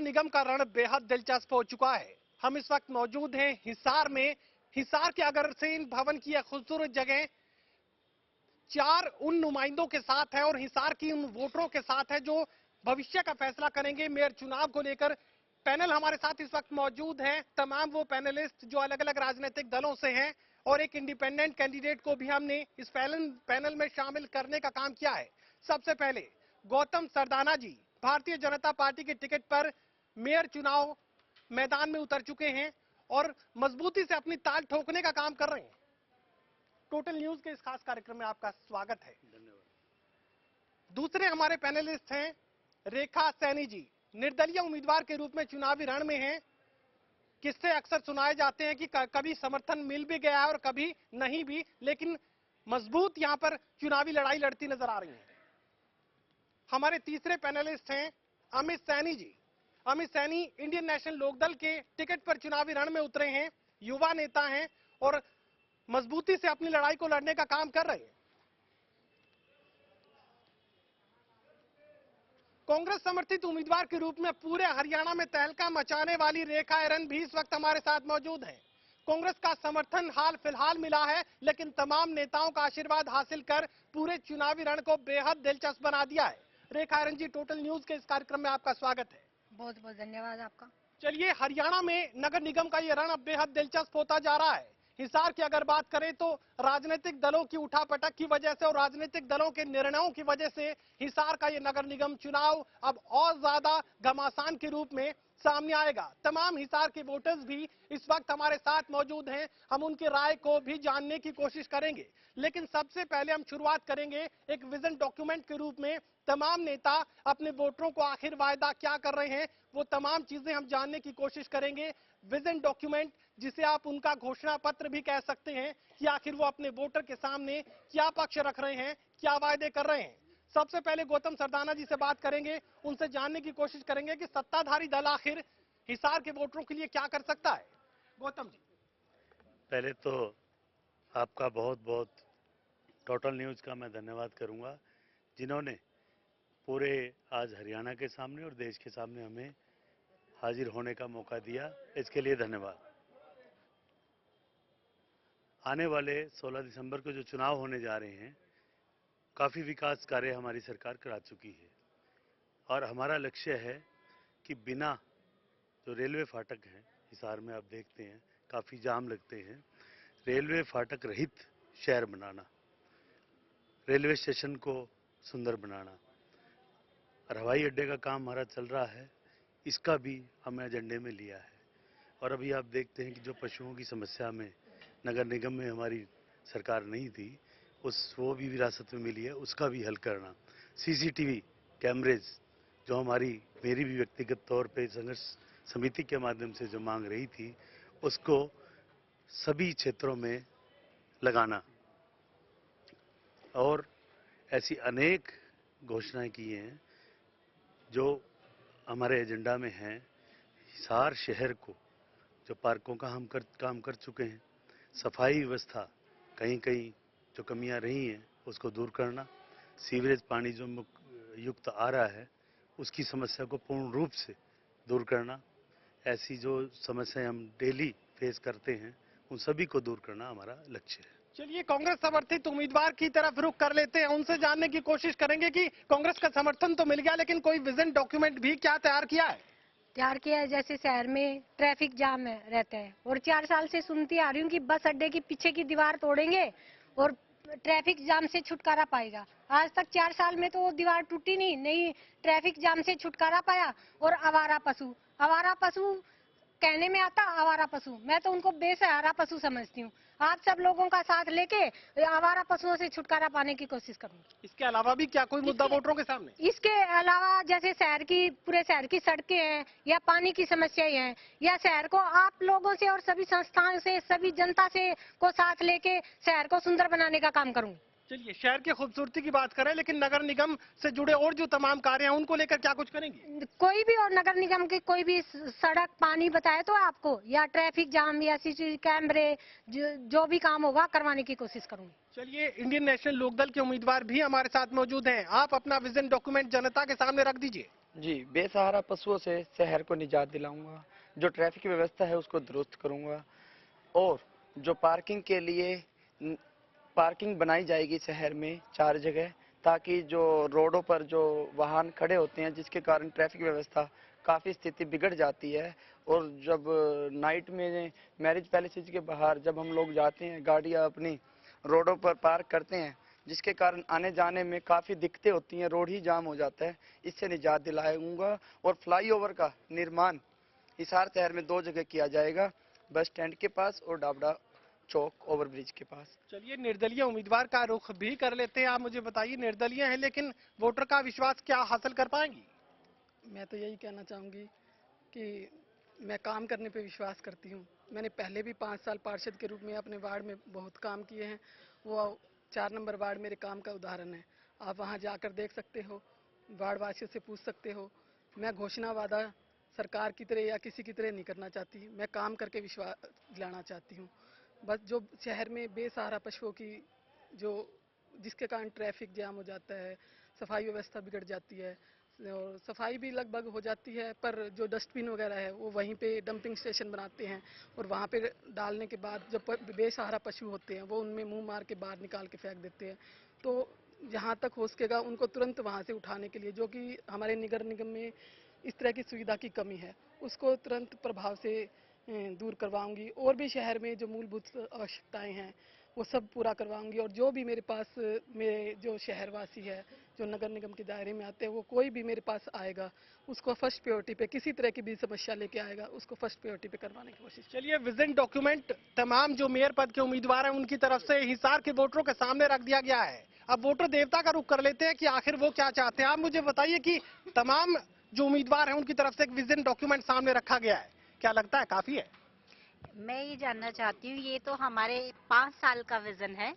निगम का रण बेहद दिलचस्प हो चुका है। हम इस वक्त मौजूद हैं हिसार में। हिसार के अग्रसेन भवन की यह खूबसूरत जगह 4 उन नुमाइंदों के साथ है और हिसार की उन वोटरों के साथ है जो भविष्य का फैसला करेंगे मेयर चुनाव को लेकर। पैनल हमारे साथ इस वक्त मौजूद है, तमाम वो पैनलिस्ट जो अलग अलग राजनीतिक दलों से हैं और एक इंडिपेंडेंट कैंडिडेट को भी हमने इस पैनल में शामिल करने का काम किया है। सबसे पहले गौतम सरदाना जी भारतीय जनता पार्टी के टिकट पर मेयर चुनाव मैदान में उतर चुके हैं और मजबूती से अपनी ताल ठोकने का काम कर रहे हैं। टोटल न्यूज के इस खास कार्यक्रम में आपका स्वागत है। धन्यवाद। दूसरे हमारे पैनलिस्ट हैं रेखा सैनी जी, निर्दलीय उम्मीदवार के रूप में चुनावी रण में हैं। किस्से अक्सर सुनाए जाते हैं कि कभी समर्थन मिल भी गया है और कभी नहीं भी, लेकिन मजबूत यहां पर चुनावी लड़ाई लड़ती नजर आ रही हैं। हमारे तीसरे पैनलिस्ट हैं अमित सैनी जी। अमित सैनी इंडियन नेशनल लोकदल के टिकट पर चुनावी रण में उतरे हैं, युवा नेता हैं और मजबूती से अपनी लड़ाई को लड़ने का काम कर रहे हैं। कांग्रेस समर्थित उम्मीदवार के रूप में पूरे हरियाणा में तहलका मचाने वाली रेखा एरन भी इस वक्त हमारे साथ मौजूद हैं। कांग्रेस का समर्थन हाल फिलहाल मिला है, लेकिन तमाम नेताओं का आशीर्वाद हासिल कर पूरे चुनावी रण को बेहद दिलचस्प बना दिया है। रेखा एरन जी, टोटल न्यूज के इस कार्यक्रम में आपका स्वागत है। बहुत बहुत धन्यवाद आपका। चलिए, हरियाणा में नगर निगम का ये रण अब बेहद दिलचस्प होता जा रहा है। हिसार की अगर बात करें तो राजनीतिक दलों की उठापटक की वजह से और राजनीतिक दलों के निर्णयों की वजह से हिसार का ये नगर निगम चुनाव अब और ज्यादा घमासान के रूप में सामने आएगा। तमाम हिसार के वोटर्स भी इस वक्त हमारे साथ मौजूद हैं, हम उनकी राय को भी जानने की कोशिश करेंगे। लेकिन सबसे पहले हम शुरुआत करेंगे एक विजन डॉक्यूमेंट के रूप में। तमाम नेता अपने वोटरों को आखिर वायदा क्या कर रहे हैं, वो तमाम चीजें हम जानने की कोशिश करेंगे। विजन डॉक्यूमेंट, जिसे आप उनका घोषणा पत्र भी कह सकते हैं, कि आखिर वो अपने वोटर के सामने क्या पक्ष रख रहे हैं, क्या वायदे कर रहे हैं। सबसे पहले गौतम सरदाना जी से बात करेंगे, उनसे जानने की कोशिश करेंगे कि सत्ताधारी दल आखिर हिसार के वोटरों के लिए क्या कर सकता है। गौतम जी, पहले तो आपका बहुत बहुत टोटल न्यूज़ का मैं धन्यवाद करूंगा, जिन्होंने पूरे आज हरियाणा के सामने और देश के सामने हमें हाजिर होने का मौका दिया, इसके लिए धन्यवाद। आने वाले 16 दिसंबर को जो चुनाव होने जा रहे हैं, काफ़ी विकास कार्य हमारी सरकार करा चुकी है और हमारा लक्ष्य है कि बिना जो रेलवे फाटक हैं हिसार में, आप देखते हैं काफ़ी जाम लगते हैं, रेलवे फाटक रहित शहर बनाना, रेलवे स्टेशन को सुंदर बनाना और हवाई अड्डे का काम हमारा चल रहा है, इसका भी हमने एजेंडे में लिया है। और अभी आप देखते हैं कि जो पशुओं की समस्या में नगर निगम में हमारी सरकार नहीं थी, वो भी विरासत में मिली है, उसका भी हल करना। सीसीटीवी कैमरेज जो मेरी भी व्यक्तिगत तौर पे संघर्ष समिति के माध्यम से जो मांग रही थी, उसको सभी क्षेत्रों में लगाना और ऐसी अनेक घोषणाएं की हैं जो हमारे एजेंडा में हैं। हिसार शहर को जो पार्कों का हम काम कर चुके हैं, सफाई व्यवस्था कहीं कहीं जो कमियां रही हैं उसको दूर करना, सीवरेज पानी जो युक्त आ रहा है उसकी समस्या को पूर्ण रूप से दूर करना, ऐसी जो समस्याएं हम डेली फेस करते हैं उन सभी को दूर करना हमारा लक्ष्य है। चलिए, कांग्रेस समर्थित उम्मीदवार की तरफ रुख कर लेते हैं, उनसे जानने की कोशिश करेंगे कि कांग्रेस का समर्थन तो मिल गया, लेकिन कोई विजन डॉक्यूमेंट भी क्या तैयार किया है? तैयार किया है। जैसे शहर में ट्रैफिक जाम रहता है और 4 साल से सुनती आ रही हूँ कि बस अड्डे की पीछे की दीवार तोड़ेंगे और ट्रैफिक जाम से छुटकारा पाएगा। आज तक 4 साल में तो वो दीवार टूटी नहीं ट्रैफिक जाम से छुटकारा पाया। और आवारा पशु कहने में आता आवारा पशु, मैं तो उनको बेसहारा पशु समझती हूँ। आप सब लोगों का साथ लेके आवारा पशुओं से छुटकारा पाने की कोशिश करूंगी। इसके अलावा भी क्या कोई मुद्दा वोटरों के सामने? इसके अलावा जैसे पूरे शहर की सड़कें हैं या पानी की समस्याएं हैं, या शहर को आप लोगों से और सभी संस्थाओं से, सभी जनता से को साथ लेके शहर को सुंदर बनाने का काम करूंगी। चलिए, शहर की खूबसूरती की बात करें, लेकिन नगर निगम से जुड़े और जो तमाम कार्य हैं उनको लेकर क्या कुछ करेंगी? कोई भी और नगर निगम की कोई भी सड़क, पानी बताए तो आपको, या ट्रैफिक जाम या सीसीटीवी कैमरे, जो भी काम होगा करवाने की कोशिश करूंगी। चलिए, इंडियन नेशनल लोकदल के उम्मीदवार भी हमारे साथ मौजूद हैं, आप अपना विजन डॉक्यूमेंट जनता के सामने रख दीजिए। जी, बेसहारा पशुओं से शहर को निजात दिलाऊंगा। जो ट्रैफिक की व्यवस्था है उसको दुरुस्त करूंगा और जो पार्किंग के लिए पार्किंग बनाई जाएगी शहर में 4 जगह, ताकि जो रोडों पर जो वाहन खड़े होते हैं जिसके कारण ट्रैफिक व्यवस्था काफ़ी स्थिति बिगड़ जाती है। और जब नाइट में मैरिज पैलेसेस के बाहर जब हम लोग जाते हैं, गाड़ियां अपनी रोडों पर पार्क करते हैं, जिसके कारण आने जाने में काफ़ी दिक्कतें होती हैं, रोड ही जाम हो जाता है। इससे निजात दिलाऊंगा और फ्लाईओवर का निर्माण हिसार शहर में 2 जगह किया जाएगा, बस स्टैंड के पास और डाबडा चौक ओवरब्रिज के पास। चलिए निर्दलीय उम्मीदवार का रुख भी कर लेते हैं। आप मुझे बताइए, निर्दलीय हैं लेकिन वोटर का विश्वास क्या हासिल कर पाएंगी? मैं तो यही कहना चाहूँगी कि मैं काम करने पे विश्वास करती हूँ। मैंने पहले भी 5 साल पार्षद के रूप में अपने वार्ड में बहुत काम किए हैं। वो 4 नंबर वार्ड मेरे काम का उदाहरण है। आप वहाँ जाकर देख सकते हो, वार्ड वासियों से पूछ सकते हो। मैं घोषणा वादा सरकार की तरह या किसी की तरह नहीं करना चाहती। मैं काम करके विश्वास दिलाना चाहती हूँ। बस जो शहर में बेसहारा पशुओं की जो जिसके कारण ट्रैफिक जाम हो जाता है, सफाई व्यवस्था बिगड़ जाती है और सफाई भी लगभग हो जाती है, पर जो डस्टबिन वगैरह है वो वहीं पे डंपिंग स्टेशन बनाते हैं और वहाँ पे डालने के बाद जो बेसहारा पशु होते हैं वो उनमें मुंह मार के बाहर निकाल के फेंक देते हैं। तो जहाँ तक हो सकेगा उनको तुरंत वहाँ से उठाने के लिए, जो कि हमारे नगर निगम में इस तरह की सुविधा की कमी है, उसको तुरंत प्रभाव से दूर करवाऊंगी। और भी शहर में जो मूलभूत आवश्यकताएं हैं वो सब पूरा करवाऊंगी। और जो भी मेरे पास मेरे जो शहरवासी है जो नगर निगम के दायरे में आते हैं, वो कोई भी मेरे पास आएगा उसको फर्स्ट प्रायोरिटी पे, किसी तरह की भी समस्या लेके आएगा उसको फर्स्ट प्रायोरिटी पे करवाने की कोशिश। चलिए, विजन डॉक्यूमेंट तमाम जो मेयर पद के उम्मीदवार हैं उनकी तरफ से हिसार के वोटरों के सामने रख दिया गया है। अब वोटर देवता का रुख कर लेते हैं कि आखिर वो क्या चाहते हैं। आप मुझे बताइए कि तमाम जो उम्मीदवार हैं उनकी तरफ से एक विजन डॉक्यूमेंट सामने रखा गया है, क्या लगता है काफी है? मैं ये जानना चाहती हूँ, ये तो हमारे 5 साल का विजन है।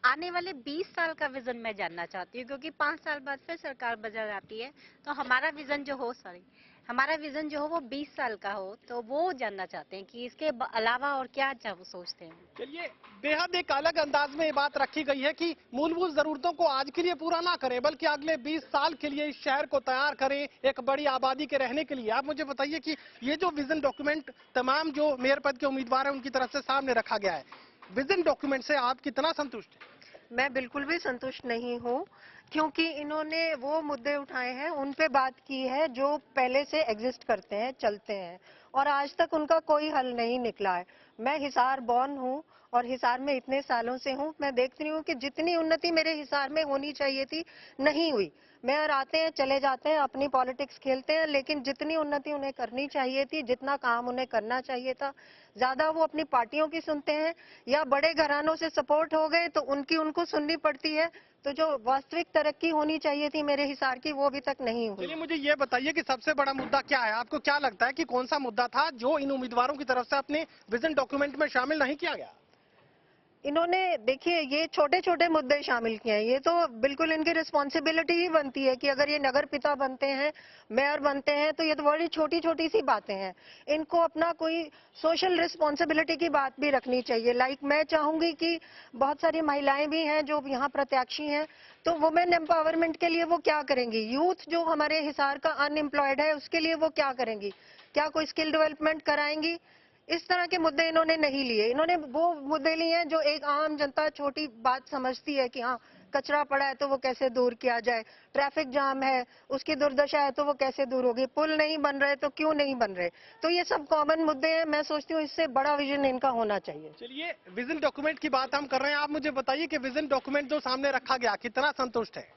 आने वाले 20 साल का विजन मैं जानना चाहती हूँ, क्योंकि 5 साल बाद फिर सरकार बदल जाती है। तो हमारा विजन जो हो वो 20 साल का हो, तो वो जानना चाहते हैं कि इसके अलावा और क्या वो सोचते हैं। चलिए, बेहद एक अलग अंदाज में ये बात रखी गई है कि मूलभूत जरूरतों को आज के लिए पूरा ना करें, बल्कि अगले 20 साल के लिए इस शहर को तैयार करें एक बड़ी आबादी के रहने के लिए। आप मुझे बताइए कि ये जो विजन डॉक्यूमेंट तमाम जो मेयर पद के उम्मीदवार हैं उनकी तरफ से सामने रखा गया है, विजन डॉक्यूमेंट से आप कितना संतुष्ट हैं? मैं बिल्कुल भी संतुष्ट नहीं हूँ, क्योंकि इन्होंने वो मुद्दे उठाए हैं, उन पे बात की है जो पहले से एग्जिस्ट करते हैं, चलते हैं, और आज तक उनका कोई हल नहीं निकला है। मैं हिसार बॉर्न हूँ और हिसार में इतने सालों से हूँ। मैं देखती हूँ कि जितनी उन्नति मेरे हिसार में होनी चाहिए थी नहीं हुई। मेयर आते हैं, चले जाते हैं, अपनी पॉलिटिक्स खेलते हैं, लेकिन जितनी उन्नति उन्हें करनी चाहिए थी, जितना काम उन्हें करना चाहिए था, ज्यादा वो अपनी पार्टियों की सुनते हैं या बड़े घरानों से सपोर्ट हो गए तो उनको सुननी पड़ती है। तो जो वास्तविक तरक्की होनी चाहिए थी मेरे हिसार की, वो अभी तक नहीं हुई। चलिए, मुझे ये बताइए कि सबसे बड़ा मुद्दा क्या है? आपको क्या लगता है कि कौन सा मुद्दा था जो इन उम्मीदवारों की तरफ से अपने विजन डॉक्यूमेंट में शामिल नहीं किया गया? इन्होंने देखिए ये छोटे छोटे मुद्दे शामिल किए हैं। ये तो बिल्कुल इनकी रिस्पॉन्सिबिलिटी ही बनती है कि अगर ये नगर पिता बनते हैं, मेयर बनते हैं, तो ये तो बड़ी छोटी छोटी सी बातें हैं। इनको अपना कोई सोशल रिस्पॉन्सिबिलिटी की बात भी रखनी चाहिए। लाइक मैं चाहूंगी कि बहुत सारी महिलाएं भी हैं जो यहाँ प्रत्याशी हैं, तो वुमेन एम्पावरमेंट के लिए वो क्या करेंगी? यूथ जो हमारे हिसार का अनएम्प्लॉयड है उसके लिए वो क्या करेंगी? क्या कोई स्किल डेवलपमेंट कराएंगी? इस तरह के मुद्दे इन्होंने नहीं लिए। इन्होंने वो मुद्दे लिए हैं जो एक आम जनता छोटी बात समझती है कि हाँ, कचरा पड़ा है तो वो कैसे दूर किया जाए, ट्रैफिक जाम है उसकी दुर्दशा है तो वो कैसे दूर होगी, पुल नहीं बन रहे तो क्यों नहीं बन रहे। तो ये सब कॉमन मुद्दे हैं। मैं सोचती हूँ इससे बड़ा विजन इनका होना चाहिए। चलिए, विजन डॉक्यूमेंट की बात हम कर रहे हैं। आप मुझे बताइए कि विजन डॉक्यूमेंट जो सामने रखा गया, कितना संतुष्ट है?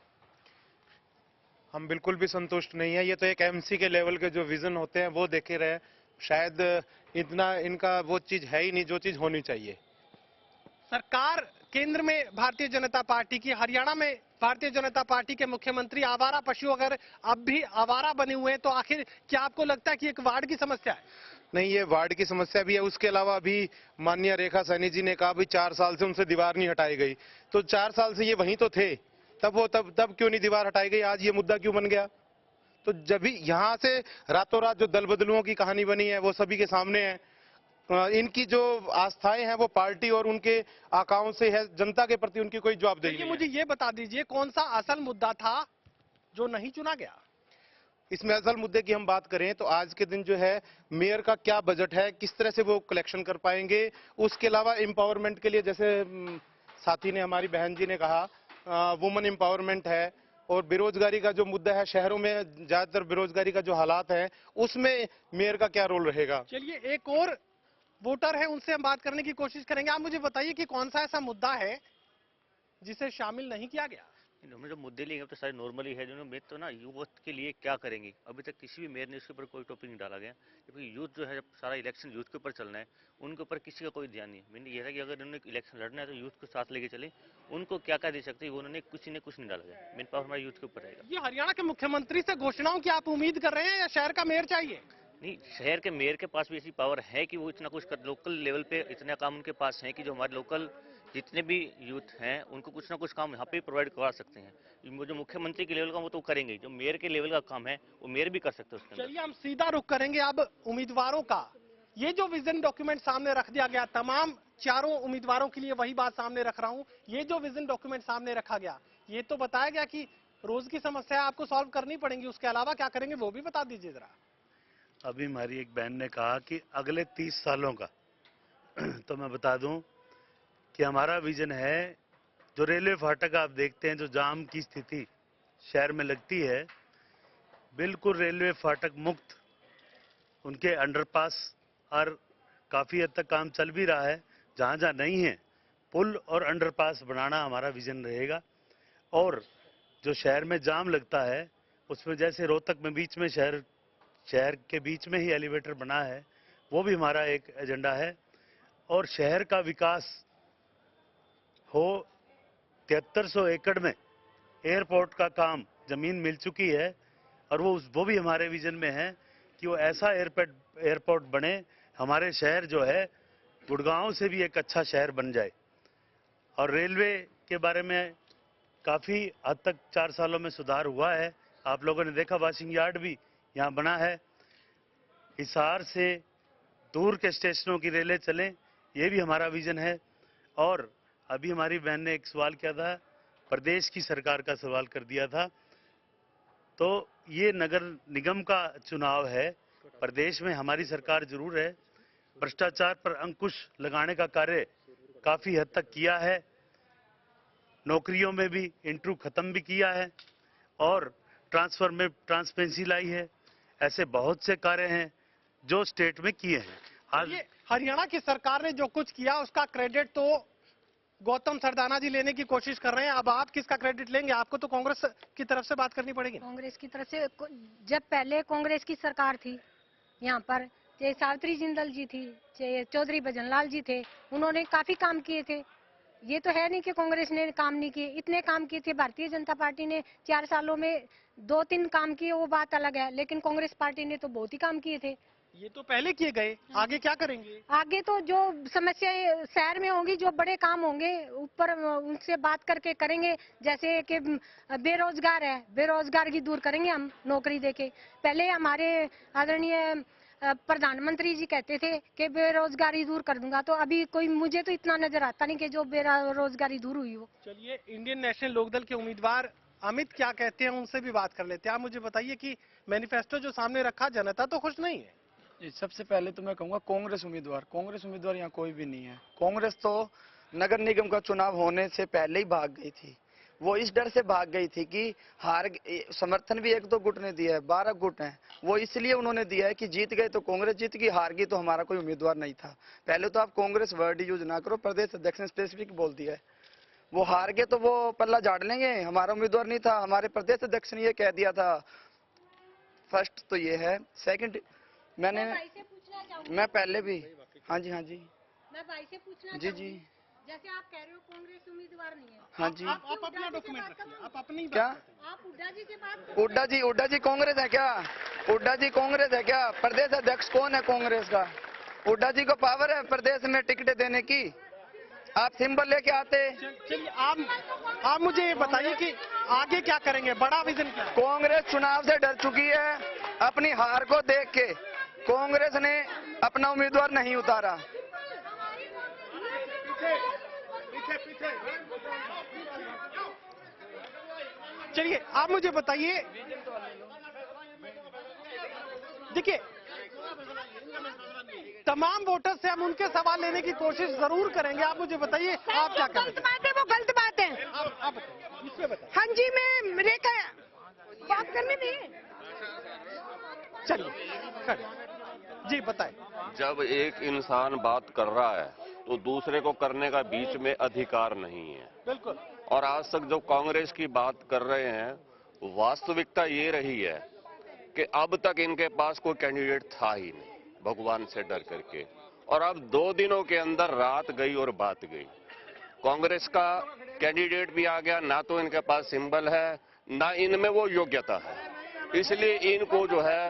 हम बिल्कुल भी संतुष्ट नहीं है। ये तो एक एमसी के लेवल के जो विजन होते हैं वो देखे रहे, शायद इतना इनका वो चीज है ही नहीं जो चीज होनी चाहिए। सरकार केंद्र में भारतीय जनता पार्टी की, हरियाणा में भारतीय जनता पार्टी के मुख्यमंत्री आवारा पशु अगर अब भी आवारा बने हुए हैं, तो आखिर क्या आपको लगता है कि एक वार्ड की समस्या है? नहीं, ये वार्ड की समस्या भी है। उसके अलावा भी माननीय रेखा सैनी जी ने कहा भी 4 साल से उनसे दीवार नहीं हटाई गई, तो 4 साल से ये वहीं तो थे, तब क्यों नहीं दीवार हटाई गई? आज ये मुद्दा क्यों बन गया? तो जब भी यहाँ से रातों रात जो दल बदलुओं की कहानी बनी है वो सभी के सामने है। इनकी जो आस्थाएं हैं वो पार्टी और उनके आकाओं से है, जनता के प्रति उनकी कोई जवाबदेही नहीं है। मुझे ये बता दीजिए कौन सा असल मुद्दा था जो नहीं चुना गया? इसमें असल मुद्दे की हम बात करें तो आज के दिन जो है मेयर का क्या बजट है, किस तरह से वो कलेक्शन कर पाएंगे। उसके अलावा एम्पावरमेंट के लिए जैसे साथी ने, हमारी बहन जी ने कहा, वुमेन एम्पावरमेंट है, और बेरोजगारी का जो मुद्दा है, शहरों में ज्यादातर बेरोजगारी का जो हालात है, उसमें मेयर का क्या रोल रहेगा। चलिए एक और वोटर है, उनसे हम बात करने की कोशिश करेंगे। आप मुझे बताइए कि कौन सा ऐसा मुद्दा है जिसे शामिल नहीं किया गया। हमने जो मुद्दे लिए तो सारे नॉर्मली है। जो मेयर तो ना यूथ के लिए क्या करेंगे, अभी तक किसी भी मेयर ने उसके ऊपर कोई टॉपिक नहीं डाला गया, क्योंकि यूथ जो है, जब सारा इलेक्शन यूथ के ऊपर चलना है, उनके ऊपर किसी का कोई ध्यान नहीं है। मैंने ये था कि अगर उन्होंने इलेक्शन लड़ना है तो यूथ को साथ लेके चले, उनको क्या क्या दे सकते हैं, वो उन्होंने कुछ नहीं डाला गया। मेन पावर हमारे यूथ के ऊपर रहेगा। ये हरियाणा के मुख्यमंत्री से घोषणाओं की आप उम्मीद कर रहे हैं या शहर का मेयर चाहिए? नहीं, शहर के मेयर के पास भी ऐसी पावर है कि वो इतना कुछ कर, लोकल लेवल पे इतना काम उनके पास है कि जो हमारे लोकल जितने भी यूथ हैं उनको कुछ ना कुछ काम यहाँ पे प्रोवाइड करवा सकते हैं। जो मुख्यमंत्री के लेवल का वो तो करेंगे, जो मेयर के लेवल का काम है वो मेयर भी कर सकते हैं उसके अंदर। चलिए हम सीधा रुख करेंगे अब उम्मीदवारों का। ये जो विजन डॉक्यूमेंट सामने रख दिया गया, तमाम चारों उम्मीदवारों के लिए वही बात सामने रख रहा हूं। ये जो विजन डॉक्यूमेंट सामने रखा गया, ये तो बताया गया कि रोज की समस्या आपको सॉल्व करनी पड़ेंगी, उसके अलावा क्या करेंगे वो भी बता दीजिए जरा। अभी हमारी एक बहन ने कहा कि अगले 30 सालों का तो मैं बता दूं कि हमारा विजन है, जो रेलवे फाटक आप देखते हैं, जो जाम की स्थिति शहर में लगती है, बिल्कुल रेलवे फाटक मुक्त, उनके अंडरपास, और काफी हद तक काम चल भी रहा है। जहां जहां नहीं है, पुल और अंडरपास बनाना हमारा विजन रहेगा। और जो शहर में जाम लगता है, उसमें जैसे रोहतक में बीच में शहर के बीच में ही एलिवेटर बना है, वो भी हमारा एक एजेंडा है। और शहर का विकास हो, 7300 एकड़ में एयरपोर्ट का काम जमीन मिल चुकी है, और वो भी हमारे विजन में है कि वो ऐसा एयरपोर्ट बने, हमारे शहर जो है गुड़गांव से भी एक अच्छा शहर बन जाए। और रेलवे के बारे में काफी हद तक 4 सालों में सुधार हुआ है। आप लोगों ने देखा, वॉशिंग यार्ड भी यहाँ बना है। हिसार से दूर के स्टेशनों की रेलें चलें, ये भी हमारा विजन है। और अभी हमारी बहन ने एक सवाल किया था, प्रदेश की सरकार का सवाल कर दिया था, तो ये नगर निगम का चुनाव है। प्रदेश में हमारी सरकार जरूर है, भ्रष्टाचार पर अंकुश लगाने का कार्य काफी हद तक किया है, नौकरियों में भी इंटरव्यू खत्म भी किया है, और ट्रांसफर में ट्रांसपेरेंसी लाई है। ऐसे बहुत से कार्य हैं जो स्टेट में किए हैं। आज ये हरियाणा की सरकार ने जो कुछ किया उसका क्रेडिट तो गौतम सरदाना जी लेने की कोशिश कर रहे हैं। अब आप किसका क्रेडिट लेंगे? आपको तो कांग्रेस की तरफ से बात करनी पड़ेगी। कांग्रेस की तरफ से जब पहले कांग्रेस की सरकार थी यहाँ पर, चाहे सावित्री जिंदल जी थी, चाहे चौधरी भजनलाल जी थे, उन्होंने काफी काम किए थे। ये तो है नहीं कि कांग्रेस ने काम नहीं किए, इतने काम किए थे। भारतीय जनता पार्टी ने 4 सालों में 2-3 काम किए, वो बात अलग है, लेकिन कांग्रेस पार्टी ने तो बहुत ही काम किए थे। ये तो पहले किए गए, आगे क्या करेंगे? आगे तो जो समस्याएं शहर में होंगी, जो बड़े काम होंगे, ऊपर उनसे बात करके करेंगे। जैसे कि बेरोजगार है, बेरोजगार की दूर करेंगे हम, नौकरी देके। पहले हमारे आदरणीय प्रधानमंत्री जी कहते थे कि बेरोजगारी दूर कर दूंगा, तो अभी कोई मुझे तो इतना नजर आता नहीं कि जो बेरोजगारी दूर हुई हो। चलिए इंडियन नेशनल लोकदल के उम्मीदवार अमित क्या कहते हैं, उनसे भी बात कर लेते हैं। आप मुझे बताइए कि मैनिफेस्टो जो सामने रखा, जनता तो खुश नहीं है। जी, सबसे पहले तो मैं कहूँगा कांग्रेस उम्मीदवार यहाँ कोई भी नहीं है। कांग्रेस तो नगर निगम का चुनाव होने से पहले ही भाग गई थी। वो इस डर से भाग गई थी कि समर्थन भी 1-2 गुट ने दिया है, 12 गुट हैं। वो इसलिए उन्होंने दिया है कि जीत गए तो कांग्रेस जीत गई, हार गई तो हमारा कोई उम्मीदवार नहीं था। पहले तो आप कांग्रेस वर्ड यूज ना करो, प्रदेश अध्यक्ष ने स्पेसिफिक बोल दिया है। वो हार गए तो वो पल्ला झाड़ लेंगे, हमारा उम्मीदवार नहीं था, हमारे प्रदेश अध्यक्ष ने ये कह दिया था। फर्स्ट तो ये है। सेकंड, मैं पहले भी, हाँ जी मैं भाई से पूछना जी, जैसे आप कह रहे हो कांग्रेस उम्मीदवार नहीं है, हाँ जी। आप अपना डॉक्यूमेंट रखिए, आप अपनी क्या? आप हुड्डा जी से बात करो। हुड्डा जी कांग्रेस है क्या? हुड्डा जी कांग्रेस है क्या? प्रदेश अध्यक्ष कौन है कांग्रेस का? हुड्डा जी को पावर है प्रदेश में टिकट देने की? आप सिंबल लेके आते। चलिए आप मुझे ये बताइए कि आगे क्या करेंगे, बड़ा विजन क्या है? कांग्रेस चुनाव से डर चुकी है। अपनी हार को देख के कांग्रेस ने अपना उम्मीदवार नहीं उतारा। चलिए आप मुझे बताइए, देखिए, तमाम वोटर से हम उनके सवाल लेने की कोशिश जरूर करेंगे। आप मुझे बताइए, आप क्या कर रहे गलत बात है, वो गलत बात है। आप बताइए, इसमें बताइए। हाँ जी, मैं रेखा बात करने दी। चलिए जी बताएं। जब एक इंसान बात कर रहा है तो दूसरे को करने का बीच में अधिकार नहीं है। बिल्कुल। और आज तक जो कांग्रेस की बात कर रहे हैं, वास्तविकता ये रही है कि अब तक इनके पास कोई कैंडिडेट था ही नहीं, भगवान से डर करके। और अब 2 दिनों के अंदर रात गई और बात गई। कांग्रेस का कैंडिडेट भी आ गया, ना तो इनके पास सिंबल है, ना इनमें वो योग्यता है। इसलिए इनको जो है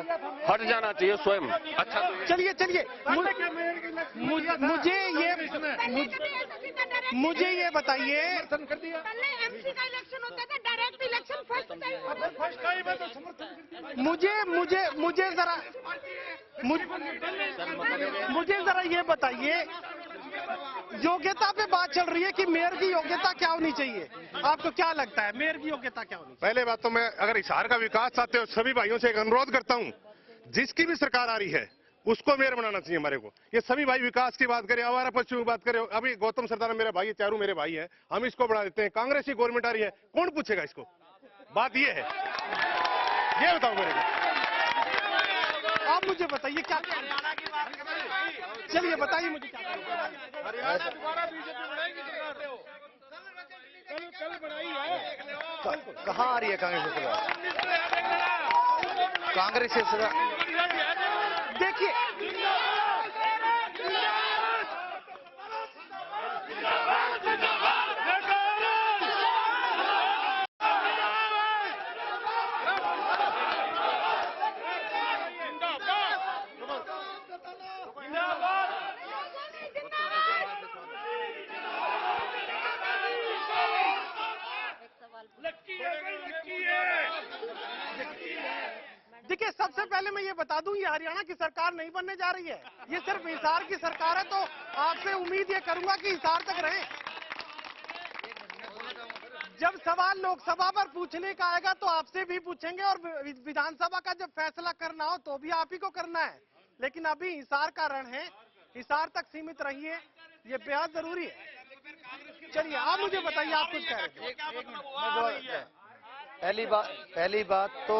हट जाना चाहिए स्वयं। अच्छा चलिए मुझे ये बताइए, पहले एमसी का इलेक्शन होता था, डायरेक्ट इलेक्शन फर्स्ट मुझे जरा ये बताइए, योग्यता पे बात चल रही है कि मेयर की योग्यता क्या होनी चाहिए? आपको क्या लगता है, मेयर की योग्यता क्या होनी चाहिए? पहले बात तो मैं अगर हिसार का विकास चाहते हो, सभी भाइयों से एक अनुरोध करता हूं, जिसकी भी सरकार आ रही है उसको मेयर बनाना चाहिए हमारे को। ये सभी भाई विकास की बात करें, आवारा पशु की बात करें, अभी गौतम सरदार मेरा भाई है, चारों मेरे भाई हैं, हम इसको बना देते हैं। कांग्रेस की गवर्नमेंट आ रही है, कौन पूछेगा इसको? बात ये है, ये बताओ मेरे को। आप मुझे बताइए क्या, चलिए बताइए मुझे क्या। कहाँ आ रही है कांग्रेस की सरकार? कांग्रेस की सरकार देखिए, देखिए सबसे पहले मैं ये बता दूं, ये हरियाणा की सरकार नहीं बनने जा रही है, ये सिर्फ हिसार की सरकार है। तो आपसे उम्मीद ये करूंगा कि हिसार तक रहे। जब सवाल लोकसभा पर पूछने का आएगा तो आपसे भी पूछेंगे, और विधानसभा का जब फैसला करना हो तो भी आप ही को करना है। लेकिन अभी हिसार का रण है, हिसार तक सीमित रहिए, ये बेहद जरूरी है। चलिए आप मुझे बताइए, आप कुछ कह रहे थे। पहली बात तो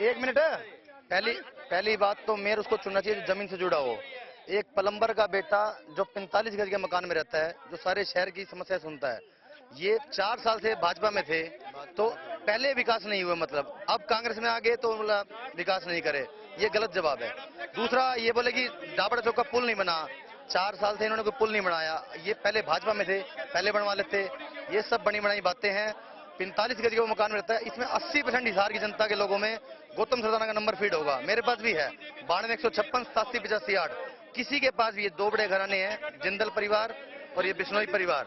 1 मिनट है। पहली बात तो मेयर उसको चुनना चाहिए जो जमीन से जुड़ा हो। एक प्लम्बर का बेटा जो 45 गज के मकान में रहता है, जो सारे शहर की समस्या सुनता है। ये 4 साल से भाजपा में थे तो पहले विकास नहीं हुआ, मतलब अब कांग्रेस में आ गए तो विकास नहीं करे, ये गलत जवाब है। दूसरा ये बोले कि डाबड़ा चौक का पुल नहीं बना, 4 साल से इन्होंने कोई पुल नहीं बनाया। ये पहले भाजपा में थे, पहले बनवा लेते। ये सब बनी बनाई बातें हैं। 45 गज के वो मकान में रहता है, इसमें 80% हिसार की जनता के लोगों में गौतम सरदाना का नंबर फीड होगा। मेरे पास भी है 92 156 87 85 8। किसी के पास भी, ये 2 बड़े घराने हैं, जिंदल परिवार और ये बिश्नोई परिवार,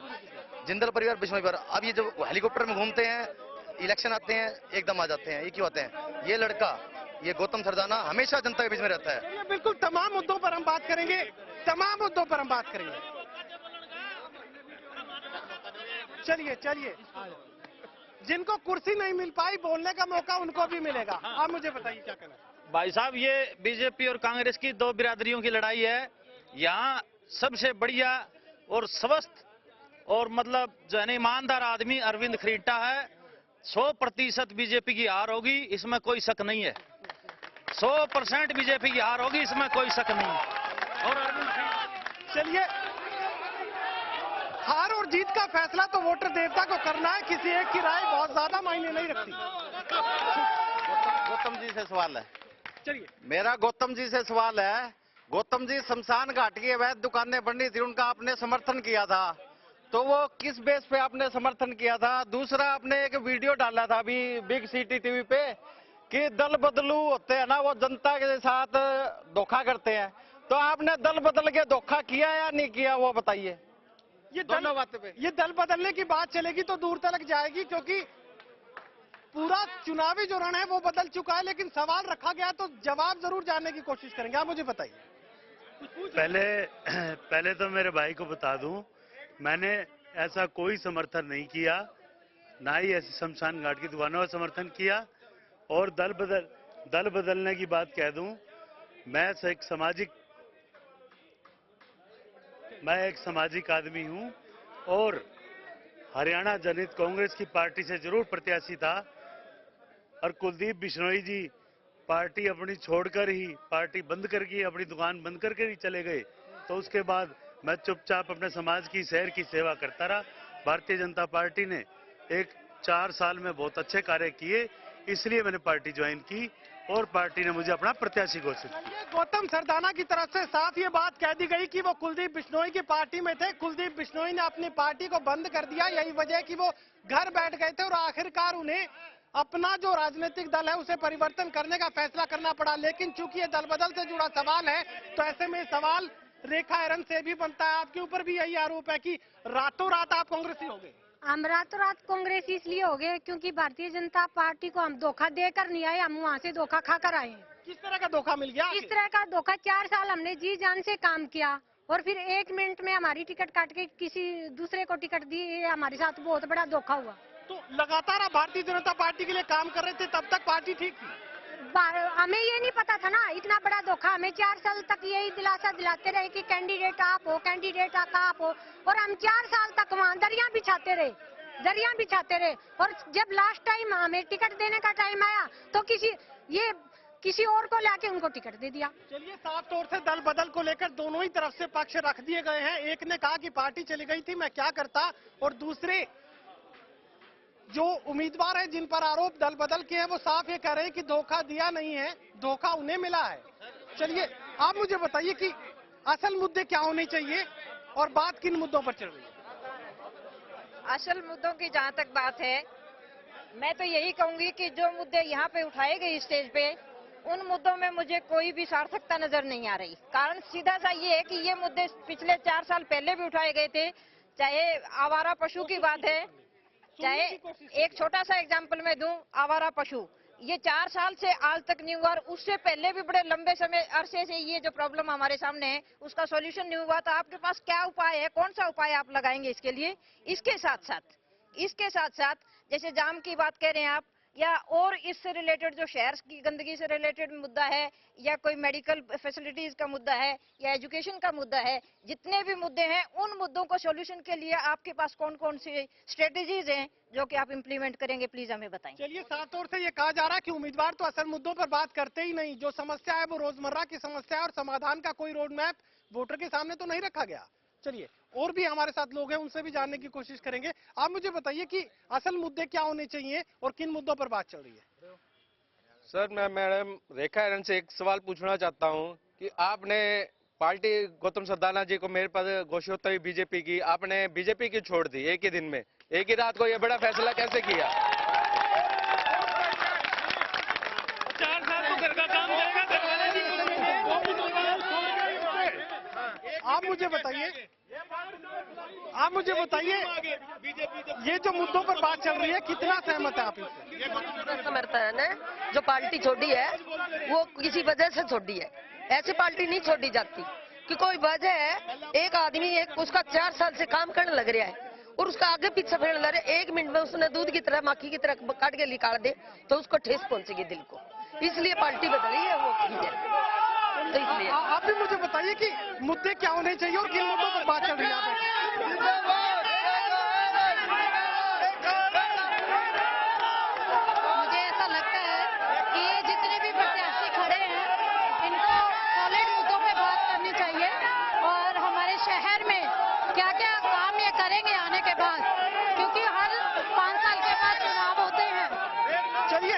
जिंदल परिवार बिश्नोई परिवार। अब ये जब हेलीकॉप्टर में घूमते हैं, इलेक्शन आते हैं, एकदम आ जाते हैं। ये क्यों आते हैं? ये लड़का, ये गौतम सरदाना हमेशा जनता के बीच में रहता है। बिल्कुल, तमाम मुद्दों पर हम बात करेंगे, तमाम मुद्दों पर हम बात करेंगे। चलिए जिनको कुर्सी नहीं मिल पाई, बोलने का मौका उनको भी मिलेगा। आप मुझे बताइए क्या कहना है। भाई साहब, ये बीजेपी और कांग्रेस की 2 बिरादरियों की लड़ाई है। यहाँ सबसे बढ़िया और स्वस्थ और मतलब जो है ईमानदार आदमी अरविंद खरीटा है। 100% बीजेपी की हार होगी, इसमें कोई शक नहीं है। 100% बीजेपी की हार होगी, इसमें कोई शक नहीं है। और अरविंद, चलिए, हार और जीत का फैसला तो वोटर देवता को करना है, किसी एक की राय बहुत ज्यादा मायने नहीं रखती। गौतम जी से सवाल है। चलिए, मेरा गौतम जी से सवाल है। गौतम जी, शमशान घाट की अवैध दुकानें बननी थी, उनका आपने समर्थन किया था, तो वो किस बेस पे आपने समर्थन किया था? दूसरा, आपने एक वीडियो डाला था अभी बिग सिटी टीवी पे कि दल बदलू होते हैं ना, वो जनता के साथ धोखा करते हैं। तो आपने दल बदल के धोखा किया या नहीं किया, वो बताइए। ये दल बदलने की बात चलेगी तो दूर तक जाएगी, क्योंकि पूरा चुनावी जो रण है वो बदल चुका है। लेकिन सवाल रखा गया तो जवाब जरूर जानने की कोशिश करेंगे। आप मुझे बताइए। पहले तो मेरे भाई को बता दूं, मैंने ऐसा कोई समर्थन नहीं किया, ना ही ऐसी शमशान घाट की दुकानों का समर्थन किया। और दल दल बदलने की बात कह दूं, मैं एक सामाजिक आदमी हूं और हरियाणा जनहित कांग्रेस की पार्टी से जरूर प्रत्याशी था, और कुलदीप बिश्नोई जी पार्टी अपनी छोड़कर ही, पार्टी बंद करके, अपनी दुकान बंद करके ही चले गए, तो उसके बाद मैं चुपचाप अपने समाज की, शहर की सेवा करता रहा। भारतीय जनता पार्टी ने 4 साल में बहुत अच्छे कार्य किए, इसलिए मैंने पार्टी ज्वाइन की और पार्टी ने मुझे अपना प्रत्याशी घोषित किया। गौतम सरदाना की तरफ से साफ ये बात कह दी गई कि वो कुलदीप बिश्नोई की पार्टी में थे, कुलदीप बिश्नोई ने अपनी पार्टी को बंद कर दिया, यही वजह कि वो घर बैठ गए थे और आखिरकार उन्हें अपना जो राजनीतिक दल है उसे परिवर्तन करने का फैसला करना पड़ा। लेकिन चूंकि ये दल बदल से जुड़ा सवाल है, तो ऐसे में सवाल रेखा आर्यन से भी बनता है। आपके ऊपर भी यही आरोप है कि रातों रात आप कांग्रेसी हो गए। हम रातों रात कांग्रेस इसलिए हो गए क्योंकि भारतीय जनता पार्टी को हम धोखा देकर नहीं आए, हम वहाँ से धोखा खाकर आए हैं। किस तरह का धोखा मिल गया? इस तरह का धोखा, 4 साल हमने जी जान से काम किया और फिर 1 मिनट में हमारी टिकट काट के किसी दूसरे को टिकट दी, ये हमारे साथ बहुत बड़ा धोखा हुआ। तो लगातार आप भारतीय जनता पार्टी के लिए काम कर रहे थे, तब तक पार्टी ठीक थी? हमें ये नहीं पता था ना इतना बड़ा धोखा। हमें 4 साल तक यही दिलासा दिलाते रहे कि कैंडिडेट आप हो, कैंडिडेट आप हो, और हम 4 साल तक वहाँ दरिया बिछाते रहे। और जब लास्ट टाइम हमें टिकट देने का टाइम आया तो किसी और को लाके उनको टिकट दे दिया। चलिए, साफ तौर से दल बदल को लेकर दोनों ही तरफ से पक्ष रख दिए गए हैं। एक ने कहा कि पार्टी चली गई थी, मैं क्या करता, और दूसरे जो उम्मीदवार है जिन पर आरोप दल बदल के हैं वो साफ ये कह रहे हैं कि धोखा दिया नहीं है, धोखा उन्हें मिला है। चलिए, आप मुझे बताइए कि असल मुद्दे क्या होने चाहिए और बात किन मुद्दों पर चल रही है? असल मुद्दों की जहाँ तक बात है, मैं तो यही कहूंगी कि जो मुद्दे यहाँ पे उठाए गए स्टेज पे, उन मुद्दों में मुझे कोई भी सार्थकता नजर नहीं आ रही। कारण सीधा सा ये है कि ये मुद्दे पिछले 4 साल पहले भी उठाए गए थे। चाहे आवारा पशु की बात है, चाहे एक छोटा सा एग्जाम्पल मैं दूं, आवारा पशु, ये 4 साल से आज तक नहीं हुआ, और उससे पहले भी बड़े लंबे समय अरसे से ये जो प्रॉब्लम हमारे सामने है उसका सॉल्यूशन नहीं हुआ। तो आपके पास क्या उपाय है, कौन सा उपाय आप लगाएंगे इसके लिए? इसके साथ साथ जैसे जाम की बात कह रहे हैं आप, या और इससे रिलेटेड जो शहर की गंदगी से रिलेटेड मुद्दा है, या कोई मेडिकल फैसिलिटीज का मुद्दा है, या एजुकेशन का मुद्दा है, जितने भी मुद्दे हैं उन मुद्दों को सॉल्यूशन के लिए आपके पास कौन कौन सी स्ट्रेटेजीज हैं जो कि आप इंप्लीमेंट करेंगे, प्लीज हमें बताएं। चलिए, साफ तौर से ये कहा जा रहा है कि उम्मीदवार तो असल मुद्दों पर बात करते ही नहीं, जो समस्या है वो रोजमर्रा की समस्या है और समाधान का कोई रोड मैप वोटर के सामने तो नहीं रखा गया। चलिए, और भी हमारे साथ लोग हैं, उनसे भी जानने की कोशिश करेंगे। आप मुझे बताइए कि असल मुद्दे क्या होने चाहिए और किन मुद्दों पर बात चल रही है? सर, मैं मैडम रेखा आर्यन से एक सवाल पूछना चाहता हूं कि आपने पार्टी गौतम सरदाना जी को मेरे पद घोषित हुई बीजेपी की, आपने बीजेपी की छोड़ दी एक ही दिन में, एक ही रात को ये बड़ा फैसला कैसे किया? 4 साल तो घर का काम जाएगा। आप मुझे बताइए ये जो मुद्दों पर बात चल रही है, कितना सहमत है आप इससे? समर्थन है, जो पार्टी छोड़ी है वो किसी वजह से छोड़ी है, ऐसी पार्टी नहीं छोड़ी जाती कि कोई वजह है। एक आदमी उसका 4 साल से काम करने लग रहा है और उसका आगे पीछे फिरने लग रहा है, 1 मिनट में उसने दूध की तरह, माखी की तरह काट के निकाल दे तो उसको ठेस पहुंचेगी दिल को, इसलिए पार्टी बदली है वो की है। तो इसलिए आप भी मुझे बताइए कि मुद्दे क्या होने चाहिए और किन मुद्दों पर बात चल रही है? मुझे ऐसा लगता है कि ये जितने भी प्रत्याशी खड़े हैं इनको सॉलिड मुद्दों पे बात करनी चाहिए और हमारे शहर में क्या क्या काम ये करेंगे आने के बाद, क्योंकि हर 5 साल के बाद चुनाव होते हैं। चलिए,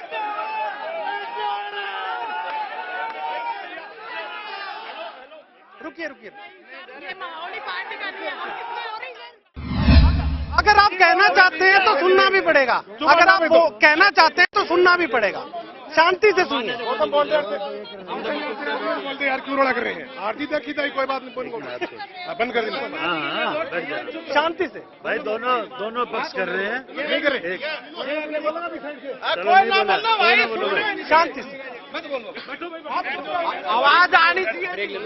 रुकिए। ये माहौली पार्टी का नहीं है। अगर आप कहना चाहते हैं तो सुनना भी पड़ेगा, अगर आप वो कहना चाहते हैं तो सुनना भी पड़ेगा। शांति से सुनिए। बोलते यार क्यों रोड़ा कर रहे हैं? आरती देखी था, कोई बात नहीं, बंद कर देना। शांति से भाई, दोनों पक्ष कर रहे हैं, नहीं कर रहे। शांति से आवाज आनी चाहिए,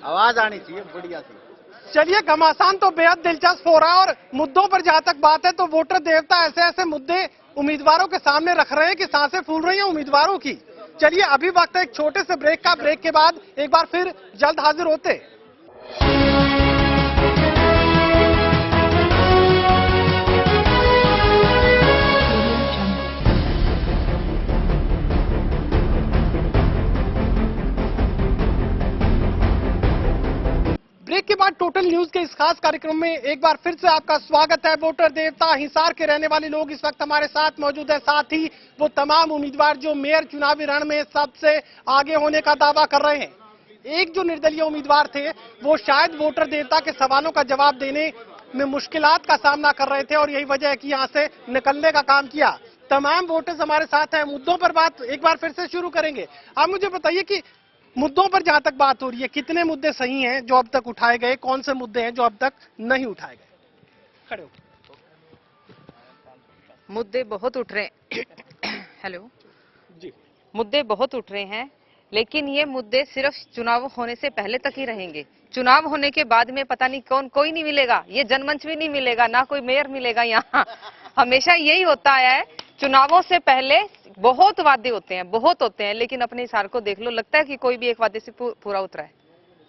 आवाज आनी चाहिए बढ़िया सी। चलिए, घमासान तो बेहद दिलचस्प हो रहा है और मुद्दों पर जहां तक बात है तो वोटर देवता ऐसे ऐसे मुद्दे उम्मीदवारों के सामने रख रहे हैं कि सांसें फूल रही हैं उम्मीदवारों की। चलिए, अभी वक्त है एक छोटे से ब्रेक का। ब्रेक के बाद एक बार फिर जल्द हाजिर होते हैं। ब्रेक के बाद टोटल न्यूज के इस खास कार्यक्रम में एक बार फिर से आपका स्वागत है। वोटर देवता हिसार के रहने वाले लोग इस वक्त हमारे साथ मौजूद है, साथ ही वो तमाम उम्मीदवार जो मेयर चुनावी रण में सबसे आगे होने का दावा कर रहे हैं। एक जो निर्दलीय उम्मीदवार थे वो शायद वोटर देवता के सवालों का जवाब देने में मुश्किलात का सामना कर रहे थे और यही वजह है कि यहाँ से निकलने का काम किया। तमाम वोटर्स हमारे साथ हैं। मुद्दों पर बात एक बार फिर से शुरू करेंगे। आप मुझे बताइए कि मुद्दों पर जहां तक बात हो रही है, कितने मुद्दे सही हैं जो अब तक उठाए गए, कौन से मुद्दे हैं जो अब तक नहीं उठाए गए? खड़े हो। मुद्दे बहुत उठ रहे हेलो जी, मुद्दे बहुत उठ रहे हैं, लेकिन ये मुद्दे सिर्फ चुनाव होने से पहले तक ही रहेंगे। चुनाव होने के बाद में पता नहीं कौन, कोई नहीं मिलेगा, ये जनमंच भी नहीं मिलेगा, ना कोई मेयर मिलेगा यहाँ। हमेशा यही होता है, चुनावों से पहले बहुत वादे होते हैं, बहुत होते हैं, लेकिन अपने हिसार को देख लो, लगता है कि कोई भी एक वादे से पूरा उतरा है,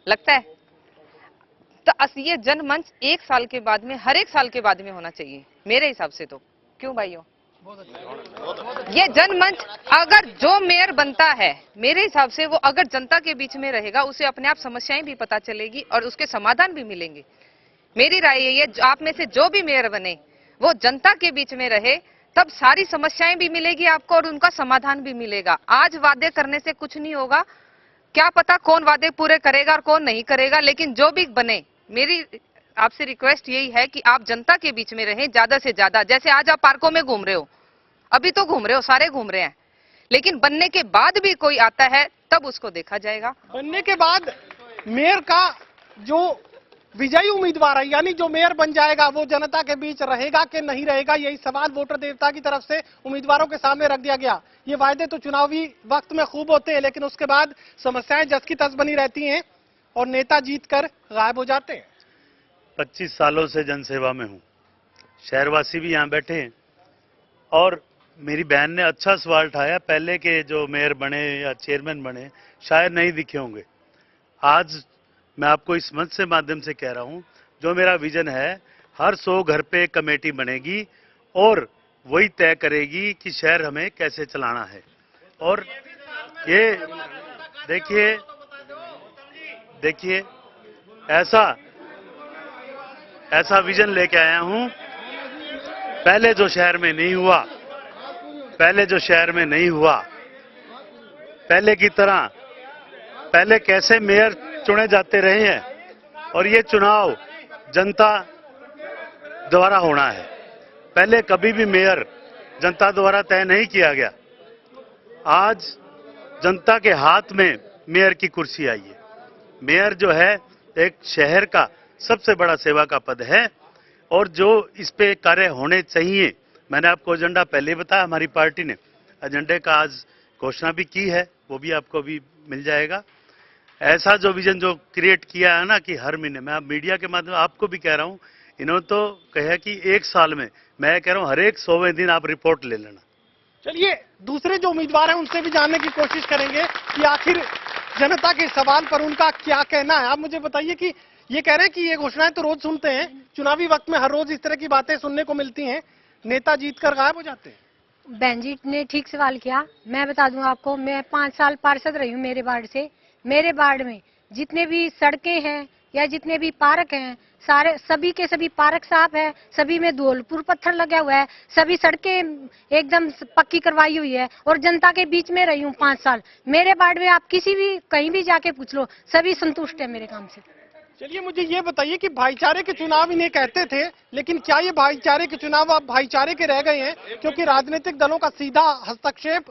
लगता है। तो ये जनमंच एक साल के बाद में, हर एक साल के बाद में होना चाहिए मेरे हिसाब से। तो क्यों भाइयों, ये जनमंच अगर जो मेयर बनता है मेरे हिसाब से वो अगर जनता के बीच में रहेगा, उसे अपने आप समस्याएं भी पता चलेगी और उसके समाधान भी मिलेंगे। मेरी राय ये, आप में से जो भी मेयर बने वो जनता के बीच में रहे, तब सारी समस्याएं भी मिलेगी आपको और उनका समाधान भी मिलेगा। आज वादे करने से कुछ नहीं होगा, क्या पता कौन वादे पूरे करेगा और कौन नहीं करेगा, लेकिन जो भी बने, मेरी आपसे रिक्वेस्ट यही है कि आप जनता के बीच में रहें ज्यादा से ज्यादा। जैसे आज आप पार्कों में घूम रहे हो, अभी तो घूम रहे हो, सारे घूम रहे हैं, लेकिन बनने के बाद भी कोई आता है तब उसको देखा जाएगा। बनने के बाद मेयर का जो विजयी उम्मीदवार है, यानी जो मेयर बन जाएगा, वो जनता के बीच रहेगा कि नहीं रहेगा, यही सवाल वोटर देवता की तरफ से उम्मीदवारों के सामने रख दिया गया। ये वायदे तो चुनावी वक्त में खूब होते हैं, लेकिन उसके बाद समस्याएं जस की तस बनी रहती हैं और नेता जीतकर गायब हो जाते हैं। 25 सालों से जनसेवा में हूँ, शहरवासी भी यहाँ बैठे हैं और मेरी बहन ने अच्छा सवाल उठाया। पहले के जो मेयर बने या चेयरमैन बने शायद नहीं दिखे होंगे। आज मैं आपको इस मंच से माध्यम से कह रहा हूं, जो मेरा विजन है, हर 100 घर पे एक कमेटी बनेगी और वही तय करेगी कि शहर हमें कैसे चलाना है। और ये देखिए ऐसा विजन लेके आया हूं, पहले जो शहर में नहीं हुआ, पहले की तरह, पहले कैसे मेयर चुने जाते रहे हैं और ये चुनाव जनता द्वारा होना है। पहले कभी भी मेयर जनता द्वारा तय नहीं किया गया, आज जनता के हाथ में मेयर की कुर्सी आई है। मेयर जो है एक शहर का सबसे बड़ा सेवा का पद है और जो इस पे कार्य होने चाहिए, मैंने आपको एजेंडा पहले ही बताया, हमारी पार्टी ने एजेंडे का आज घोषणा भी की है, वो भी आपको भी मिल जाएगा। ऐसा जो विजन जो क्रिएट किया है ना कि हर महीने, मैं आप मीडिया के माध्यम आपको भी कह रहा हूं, इन्होंने तो कहा कि एक साल में, मैं कह रहा हूं हर एक 100वें दिन आप रिपोर्ट ले लेना। चलिए, दूसरे जो उम्मीदवार हैं उनसे भी जानने की कोशिश करेंगे कि आखिर जनता के सवाल पर उनका क्या कहना है। आप मुझे बताइए कि ये कह रहे हैं कि ये घोषणाएं तो रोज सुनते हैं, चुनावी वक्त में हर रोज इस तरह की बातें सुनने को मिलती हैं, नेता जीतकर गायब हो जाते हैं। बहन जी ने ठीक सवाल किया। मैं बता दूं आपको, मैं 5 साल पार्षद रही हूँ मेरे वार्ड से। मेरे वार्ड में जितने भी सड़कें हैं या जितने भी पार्क हैं, सारे सभी के सभी पार्क साफ है, सभी में धूलपुर पत्थर लगा हुआ है, सभी सड़कें एकदम पक्की करवाई हुई है और जनता के बीच में रही हूँ 5 साल। मेरे वार्ड में आप किसी भी कहीं भी जाके पूछ लो, सभी संतुष्ट है मेरे काम से। चलिए, मुझे ये बताइए कि भाईचारे के चुनाव इन्हें कहते थे, लेकिन क्या ये भाईचारे के चुनाव अब भाईचारे के रह गए हैं? क्योंकि राजनीतिक दलों का सीधा हस्तक्षेप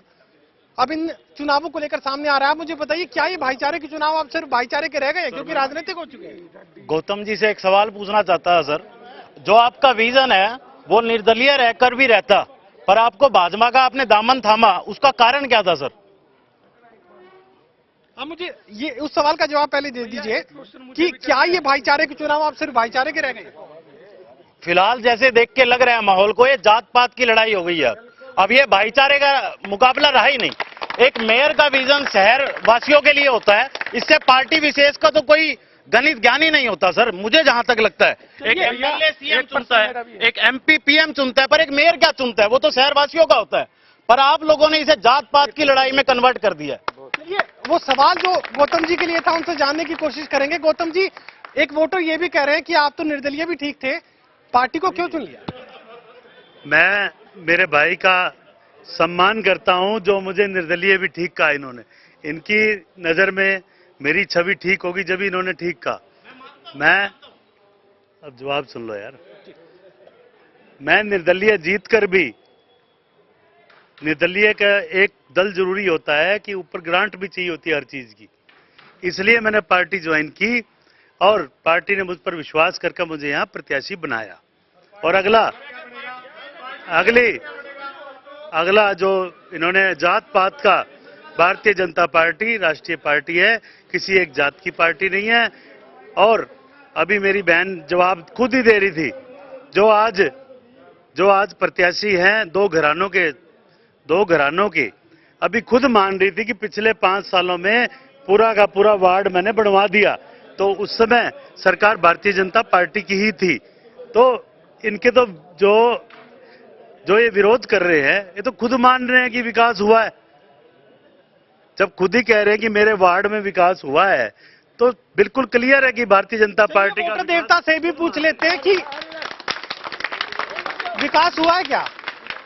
अब इन चुनावों को लेकर सामने आ रहा है। मुझे बताइए, क्या ये भाईचारे के चुनाव अब सिर्फ भाईचारे के रह गए हैं क्योंकि राजनीतिक हो चुके हैं? गौतम जी से एक सवाल पूछना चाहता है सर, जो आपका विजन है वो निर्दलीय रहकर भी रहता, पर आपको भाजपा का आपने दामन थामा, उसका कारण क्या था सर? अब मुझे ये उस सवाल का जवाब पहले दे दीजिए कि क्या ये भाईचारे के चुनाव आप सिर्फ भाईचारे के रह गए? फिलहाल जैसे देख के लग रहा है माहौल को, ये जात पात की लड़ाई हो गई है। अब ये भाईचारे का मुकाबला रहा ही नहीं। एक मेयर का विजन शहर वासियों के लिए होता है, इससे पार्टी विशेष का तो कोई गणित ज्ञान ही नहीं होता सर, मुझे जहां तक लगता है। एक एमएलए सीएम चुनता है, एक एमपी पीएम चुनता है, पर एक मेयर क्या चुनता है? वो तो शहर वासियों का होता है। पर आप लोगों ने इसे जात पात की लड़ाई में कन्वर्ट कर दिया है। चलिए वो सवाल जो गौतम जी के लिए था उनसे जानने की कोशिश करेंगे। गौतम जी, एक वोटर ये भी कह रहे हैं कि आप तो निर्दलीय भी ठीक थे, पार्टी को क्यों चुन लिया? मैं मेरे भाई का सम्मान करता हूं जो मुझे निर्दलीय भी ठीक कहा। इन्होंने, इनकी नजर में मेरी छवि ठीक होगी जब इन्होंने ठीक कहा। मैं अब जवाब सुन लो यार। मैं निर्दलीय जीत कर भी, निर्दलीय का एक दल जरूरी होता है कि ऊपर ग्रांट भी चाहिए होती है हर चीज की, इसलिए मैंने पार्टी ज्वाइन की और पार्टी ने मुझ पर विश्वास करके मुझे यहाँ प्रत्याशी बनाया। और अगला जो इन्होंने जात पात का, भारतीय जनता पार्टी राष्ट्रीय पार्टी है, किसी एक जात की पार्टी नहीं है। और अभी मेरी बहन जवाब खुद ही दे रही थी, जो आज प्रत्याशी हैं दो घरानों के, अभी खुद मान रही थी कि पिछले 5 सालों में पूरा का पूरा वार्ड मैंने बनवा दिया। तो उस समय सरकार भारतीय जनता पार्टी की ही थी। तो इनके तो जो ये विरोध कर रहे हैं, ये तो खुद मान रहे हैं कि विकास हुआ है। जब खुद ही कह रहे हैं कि मेरे वार्ड में विकास हुआ है, तो बिल्कुल क्लियर है कि भारतीय जनता पार्टी का। देवता से भी पूछ लेते हैं कि विकास हुआ है क्या?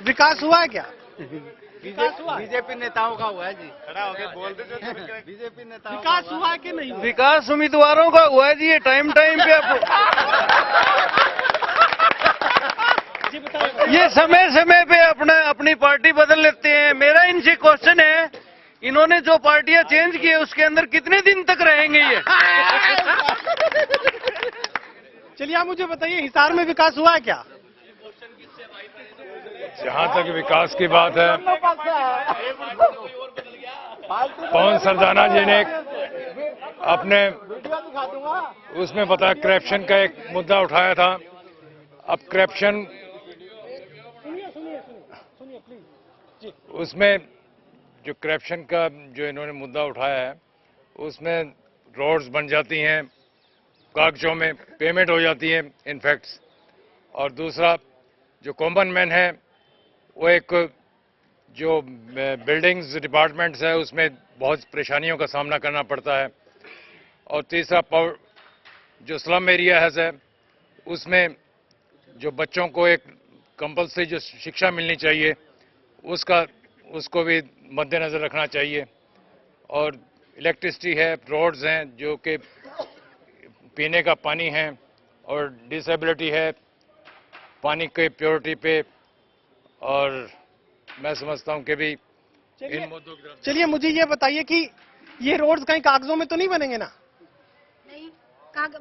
विकास हुआ है क्या? बीजेपी नेताओं का हुआ है जी, खड़ा होकर बोल दे। बीजेपी नेताओं विकास हुआ है कि नहीं? विकास उम्मीदवारों का हुआ है जी, ये टाइम पे ये समय पे अपनी पार्टी बदल लेते हैं। मेरा इनसे क्वेश्चन है, इन्होंने जो पार्टियां चेंज की है उसके अंदर कितने दिन तक रहेंगे ये? चलिए आप मुझे बताइए, हिसार में विकास हुआ है क्या? जहाँ तक विकास की बात है, पवन सरदाना जी ने अपने उसमें बताया, करप्शन का एक मुद्दा उठाया था। अब करप्शन उसमें जो करप्शन का जो इन्होंने मुद्दा उठाया है, उसमें रोड्स बन जाती हैं, कागजों में पेमेंट हो जाती है इनफैक्ट। और दूसरा जो कॉमन मैन है, वो एक जो बिल्डिंग्स डिपार्टमेंट्स है उसमें बहुत परेशानियों का सामना करना पड़ता है। और तीसरा जो स्लम एरियाज है, उसमें जो बच्चों को एक कंपल्सरी जो शिक्षा मिलनी चाहिए, उसको भी मद्देनजर रखना चाहिए। और इलेक्ट्रिसिटी है, रोड्स हैं जो कि पीने का पानी है, और डिसेबिलिटी है पानी के प्योरिटी पे। और मैं समझता हूं कि भी इन मुद्दों की। चलिए मुझे ये बताइए कि ये रोड्स कहीं कागजों में तो नहीं बनेंगे ना? नहीं,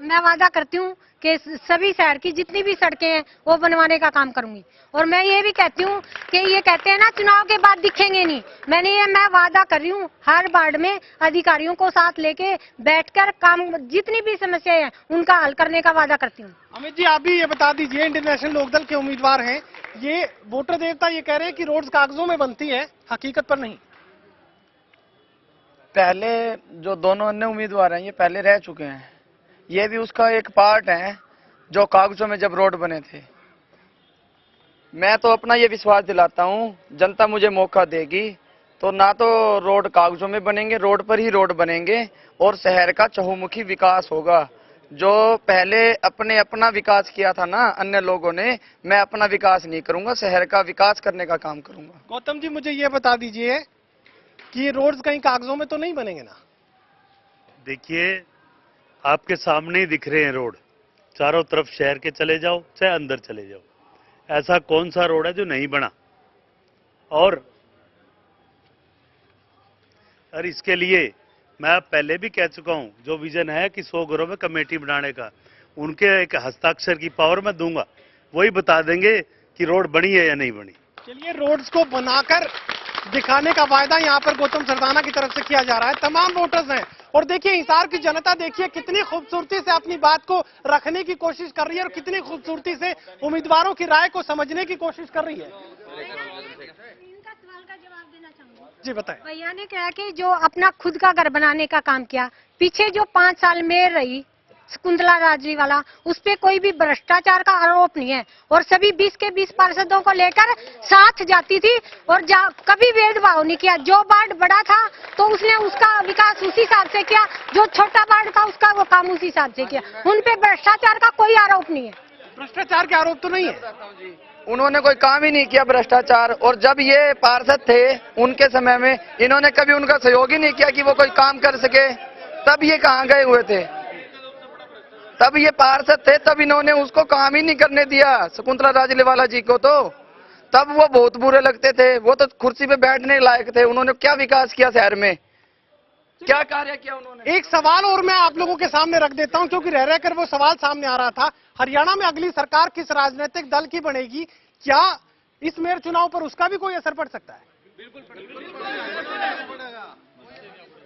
मैं वादा करती हूँ कि सभी शहर की जितनी भी सड़कें हैं वो बनवाने का काम करूंगी। और मैं ये भी कहती हूँ कि ये कहते हैं ना चुनाव के बाद दिखेंगे नहीं, मैं वादा कर रही हूँ हर वार्ड में अधिकारियों को साथ लेके बैठकर काम, जितनी भी समस्याएं हैं उनका हल करने का वादा करती हूँ। अमित जी, आप भी ये बता दीजिए, इंटरनेशनल लोकदल के उम्मीदवार हैं, ये वोटर देवता ये कह रहे हैं कि रोड्स कागजों में बनती है, हकीकत पर नहीं। पहले जो दोनों अन्य उम्मीदवार हैं ये पहले रह चुके हैं, ये भी उसका एक पार्ट है जो कागजों में जब रोड बने थे। मैं तो अपना ये विश्वास दिलाता हूँ, जनता मुझे मौका देगी तो ना तो रोड कागजों में बनेंगे, रोड पर ही रोड बनेंगे और शहर का चहुमुखी विकास होगा। जो पहले अपना विकास किया था ना अन्य लोगों ने, मैं अपना विकास नहीं करूंगा, शहर का विकास करने का काम करूंगा। गौतम जी, मुझे ये बता दीजिए कि ये रोड्स कहीं कागजों में तो नहीं बनेंगे ना? देखिए, आपके सामने ही दिख रहे हैं रोड, चारों तरफ शहर के चले जाओ चाहे अंदर चले जाओ, ऐसा कौन सा रोड है जो नहीं बना? और इसके लिए मैं पहले भी कह चुका हूं, जो विजन है कि 100 घरों में कमेटी बनाने का, उनके एक हस्ताक्षर की पावर मैं दूंगा, वही बता देंगे कि रोड बनी है या नहीं बनी। चलिए, रोड्स को बनाकर दिखाने का वायदा यहाँ पर गौतम सरदाना की तरफ से किया जा रहा है। तमाम वोटर्स हैं और देखिए हिसार की जनता देखिए कितनी खूबसूरती से अपनी बात को रखने की कोशिश कर रही है और कितनी खूबसूरती से उम्मीदवारों की राय को समझने की कोशिश कर रही है। जी बताएं। भैया ने कहा कि जो अपना खुद का घर बनाने का काम किया, पीछे जो 5 साल मेयर रही शकुंतला राजली वाला, उस पे कोई भी भ्रष्टाचार का आरोप नहीं है और सभी 20 के 20 पार्षदों को लेकर साथ जाती थी और कभी भेदभाव नहीं किया। जो वार्ड बड़ा था तो उसने उसका विकास उसी हिसाब से किया, जो छोटा वार्ड का उसका वो काम उसी हिसाब से किया। उन पे भ्रष्टाचार का कोई आरोप नहीं है। भ्रष्टाचार के आरोप तो नहीं है, उन्होंने कोई काम ही नहीं किया भ्रष्टाचार। और जब ये पार्षद थे उनके समय में इन्होंने कभी उनका सहयोग ही नहीं किया कि वो कोई काम कर सके। तब ये कहाँ गए हुए थे, तब ये पार्षद थे, तब इन्होंने उसको काम ही नहीं करने दिया शकुंतला राजलेवाला जी को। तो तब वो बहुत बुरे लगते थे, वो तो कुर्सी पे बैठने लायक थे। उन्होंने क्या विकास किया शहर में, क्या कार्य किया उन्होंने? एक सवाल और मैं आप लोगों के सामने रख देता हूं क्योंकि रह रहकर वो सवाल सामने आ रहा था। हरियाणा में अगली सरकार किस राजनीतिक दल की बनेगी? क्या इस मेयर चुनाव पर उसका भी कोई असर पड़ सकता है?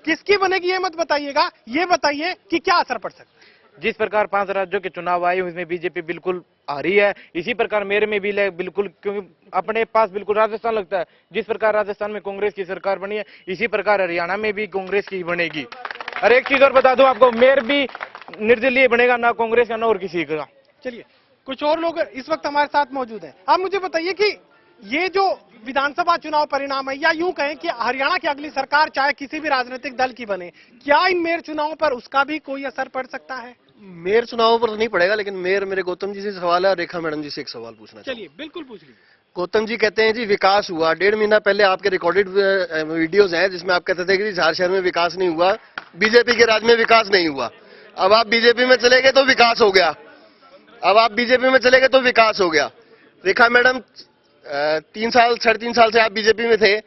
किसकी बनेगी ये मत बताइएगा, ये बताइए कि क्या असर पड़ सकता है। जिस प्रकार 5 राज्यों के चुनाव आए उसमें बीजेपी बिल्कुल आ रही है, इसी प्रकार मेरे में भी बिल्कुल, क्योंकि अपने पास बिल्कुल राजस्थान लगता है। जिस प्रकार राजस्थान में कांग्रेस की सरकार बनी है, इसी प्रकार हरियाणा में भी कांग्रेस की बनेगी। और एक चीज और बता दूं आपको, मेयर भी निर्दलीय बनेगा, ना कांग्रेस का ना और किसी का। चलिए कुछ और लोग इस वक्त हमारे साथ मौजूद हैं। आप मुझे बताइए कि ये जो विधानसभा चुनाव परिणाम है, या यूं कहें कि हरियाणा की अगली सरकार चाहे किसी भी राजनीतिक दल की बने, क्या इन मेयर चुनावों पर उसका भी कोई असर पड़ सकता है? मेयर चुनाव पर तो नहीं पड़ेगा, लेकिन मेयर मेरे गौतम जी से सवाल है और रेखा मैडम जी से एक सवाल पूछना चाहिए। चलिए बिल्कुल पूछ लीजिए। गौतम जी कहते हैं जी विकास हुआ, 1.5 महीना पहले आपके रिकॉर्डेड वीडियोस हैं जिसमें आप कहते थे कि झार शहर में विकास नहीं हुआ, बीजेपी के राज में विकास नहीं हुआ। अब आप बीजेपी में चले गए तो विकास हो गया, अब आप बीजेपी में चले गए तो विकास हो गया। रेखा मैडम 3 साल 3.5 साल से आप बीजेपी में थे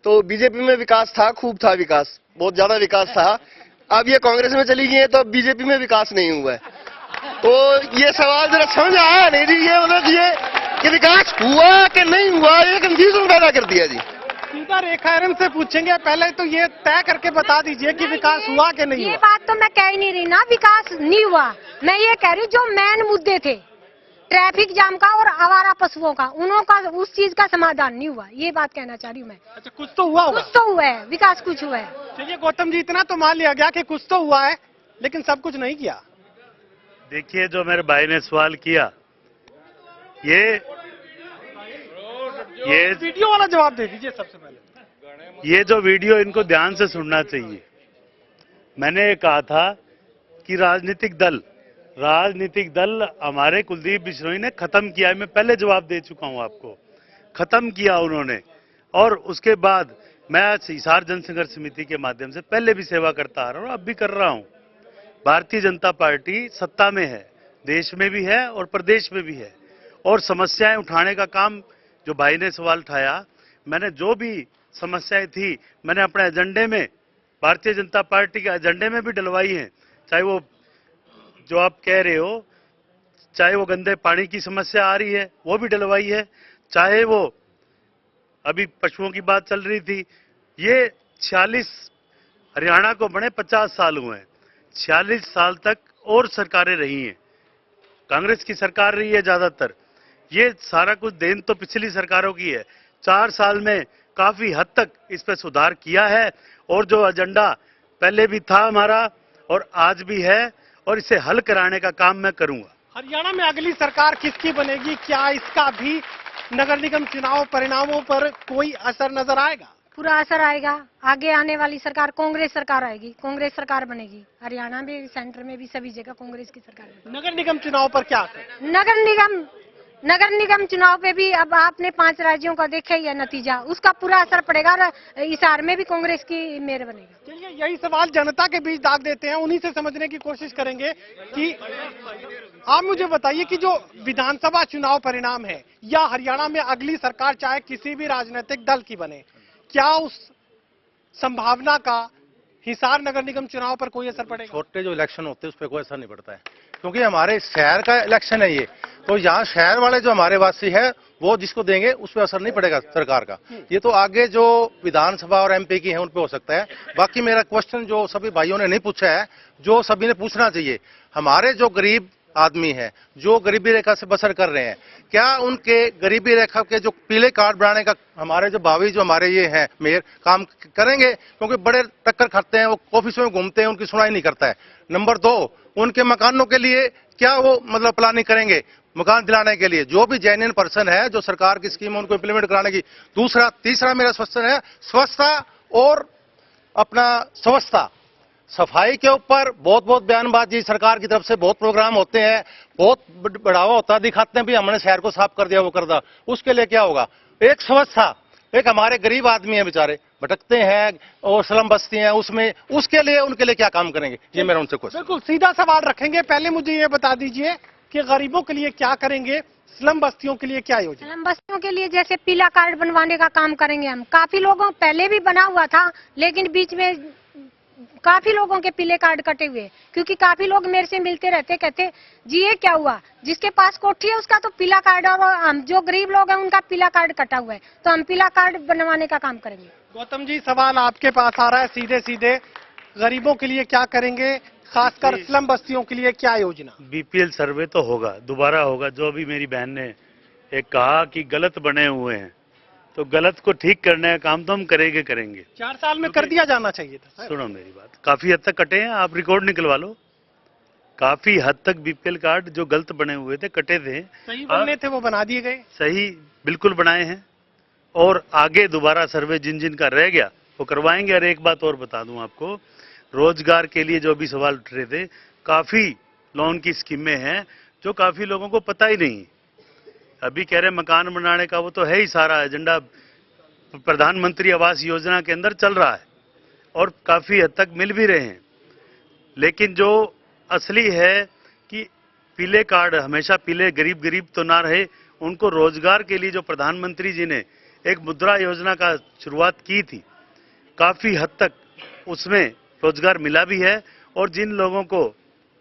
तो बीजेपी में विकास था, खूब था विकास, बहुत ज्यादा विकास था। अब ये कांग्रेस में चली गई है तो अब बीजेपी में विकास नहीं हुआ है। तो ये सवाल जरा समझ आया नहीं जी, ये मतलब ये कि विकास हुआ कि नहीं हुआ, ये कंफ्यूजन पैदा कर दिया जी। सीधा रेखा मैडम से पूछेंगे, पहले तो ये तय करके बता दीजिए कि विकास हुआ कि नहीं हुआ। ये बात तो मैं कह ही नहीं रही ना, विकास नहीं हुआ। मैं ये कह रही हूँ जो मेन मुद्दे थे ट्रैफिक जाम का और आवारा पशुओं का, उनका उस चीज का समाधान नहीं हुआ, ये बात कहना चाह रही हूँ मैं। अच्छा कुछ तो हुआ होगा। कुछ तो हुआ है, विकास कुछ हुआ है। चलिए गौतम जी, इतना तो मान लिया गया कि कुछ तो हुआ है लेकिन सब कुछ नहीं किया। देखिए जो मेरे भाई ने सवाल किया, ये वीडियो वाला जवाब दे दीजिए सबसे पहले। ये जो वीडियो इनको ध्यान से सुनना चाहिए। मैंने ये कहा था कि राजनीतिक दल हमारे कुलदीप बिश्नोई ने खत्म किया है। मैं पहले जवाब दे चुका हूं आपको, खत्म किया उन्होंने। और उसके बाद मैं हिसार जनसंघर्ष समिति के माध्यम से पहले भी सेवा करता आ रहा हूं, अब भी कर रहा हूं। भारतीय जनता पार्टी सत्ता में है, देश में भी है और प्रदेश में भी है, और समस्याएं उठाने का काम जो भाई ने सवाल उठाया, मैंने जो भी समस्याएं थी मैंने अपने एजेंडे में, भारतीय जनता पार्टी के एजेंडे में भी डलवाई है। चाहे वो जो आप कह रहे हो, चाहे वो गंदे पानी की समस्या आ रही है वो भी डलवाई है, चाहे वो अभी पशुओं की बात चल रही थी। ये 46 हरियाणा को बने 50 साल हुए हैं, 46 साल तक और सरकारें रही हैं, कांग्रेस की सरकार रही है ज्यादातर। ये सारा कुछ देन तो पिछली सरकारों की है। 4 साल में काफी हद तक इस पर सुधार किया है, और जो एजेंडा पहले भी था हमारा और आज भी है, और इसे हल कराने का काम मैं करूंगा। हरियाणा में अगली सरकार किसकी बनेगी, क्या इसका भी नगर निगम चुनाव परिणामों पर कोई असर नजर आएगा? पूरा असर आएगा। आगे आने वाली सरकार कांग्रेस सरकार आएगी, कांग्रेस सरकार बनेगी। हरियाणा में, सेंटर में भी, सभी जगह कांग्रेस की सरकार बनेगी। नगर निगम चुनाव पर क्या असर? नगर निगम चुनाव पे भी अब आपने 5 राज्यों का देखा ही है नतीजा, उसका पूरा असर पड़ेगा। हिसार में भी कांग्रेस की मेयर बनेगा। चलिए यही सवाल जनता के बीच दाग देते हैं, उन्हीं से समझने की कोशिश करेंगे कि आप मुझे बताइए कि जो विधानसभा चुनाव परिणाम है, या हरियाणा में अगली सरकार चाहे किसी भी राजनीतिक दल की बने, क्या उस संभावना का हिसार नगर निगम चुनाव पर कोई असर पड़ेगा? छोटे जो इलेक्शन होते हैं उस पर कोई असर नहीं पड़ता है, क्योंकि हमारे शहर का इलेक्शन है ये। तो यहाँ शहर वाले जो हमारे वासी है वो जिसको देंगे उस पर असर नहीं पड़ेगा सरकार का। ये तो आगे जो विधानसभा और एमपी की है उन पे हो सकता है। बाकी मेरा क्वेश्चन जो सभी भाइयों ने नहीं पूछा है, जो सभी ने पूछना चाहिए, हमारे जो गरीब आदमी है जो गरीबी रेखा से बसर कर रहे हैं, क्या उनके गरीबी रेखा के जो पीले कार्ड बनाने का हमारे जो भावी जो हमारे ये हैं मेयर काम करेंगे? क्योंकि बड़े टक्कर खाते हैं, वो ऑफिसों में घूमते हैं, उनकी सुनाई नहीं करता है। नंबर 2, उनके मकानों के लिए क्या वो मतलब प्लानिंग करेंगे मकान दिलाने के लिए? जो भी जेन्युइन पर्सन है जो सरकार की स्कीम है उनको इंप्लीमेंट कराने की। तीसरा मेरा क्वेश्चन है स्वच्छता और अपना स्वच्छता सफाई के ऊपर बहुत बयानबाजी सरकार की तरफ से, बहुत प्रोग्राम होते हैं, बहुत बढ़ावा होता है, दिखाते हैं भी हमने शहर को साफ कर दिया, वो कर दिया। उसके लिए क्या होगा? एक स्वच्छता, एक हमारे गरीब आदमी है बेचारे भटकते हैं और स्लम बस्ती हैं, उसमें उसके लिए उनके लिए क्या काम करेंगे? ये मेरा उनसे क्वेश्चन। बिल्कुल सीधा सवाल रखेंगे। पहले मुझे ये बता दीजिए कि गरीबों के लिए क्या करेंगे, स्लम बस्तियों के लिए क्या योजना? स्लम बस्तियों के लिए जैसे पीला कार्ड बनवाने का काम करेंगे हम। काफी लोगों पहले भी बना हुआ था, लेकिन बीच में काफी लोगों के पीले कार्ड कटे हुए, क्योंकि काफी लोग मेरे से मिलते रहते, कहते जी ये क्या हुआ, जिसके पास कोठी है उसका तो पीला कार्ड और हम जो गरीब लोग हैं उनका पीला कार्ड कटा हुआ है, तो हम पीला कार्ड बनवाने का काम करेंगे। गौतम जी, सवाल आपके पास आ रहा है सीधे सीधे, गरीबों के लिए क्या करेंगे, खासकर स्लम बस्तियों के लिए क्या योजना? बीपीएल सर्वे तो होगा, दोबारा होगा। जो अभी मेरी बहन ने एक कहा कि गलत बने हुए हैं, तो गलत को ठीक करने का काम तो हम करेंगे। 4 साल में कर दिया जाना चाहिए था। सुनो मेरी बात, काफी हद तक कटे हैं, आप रिकॉर्ड निकलवा लो। काफी हद तक बीपीएल कार्ड जो गलत बने हुए थे, कटे थे, सही बनने थे वो बना दिए गए। सही बिल्कुल बनाए हैं, और आगे दोबारा सर्वे जिन जिन का रह गया वो करवाएंगे। और एक बात और बता दूं आपको, रोजगार के लिए जो भी सवाल उठ रहे थे, काफी लोन की स्कीमें हैं जो काफी लोगों को पता ही नहीं। अभी कह रहे मकान बनाने का, वो तो है ही, सारा एजेंडा प्रधानमंत्री आवास योजना के अंदर चल रहा है और काफी हद तक मिल भी रहे हैं। लेकिन जो असली है कि पीले कार्ड हमेशा पीले, गरीब तो ना रहे, उनको रोजगार के लिए जो प्रधानमंत्री जी ने एक मुद्रा योजना का शुरुआत की थी, काफी हद तक उसमें रोजगार मिला भी है। और जिन लोगों को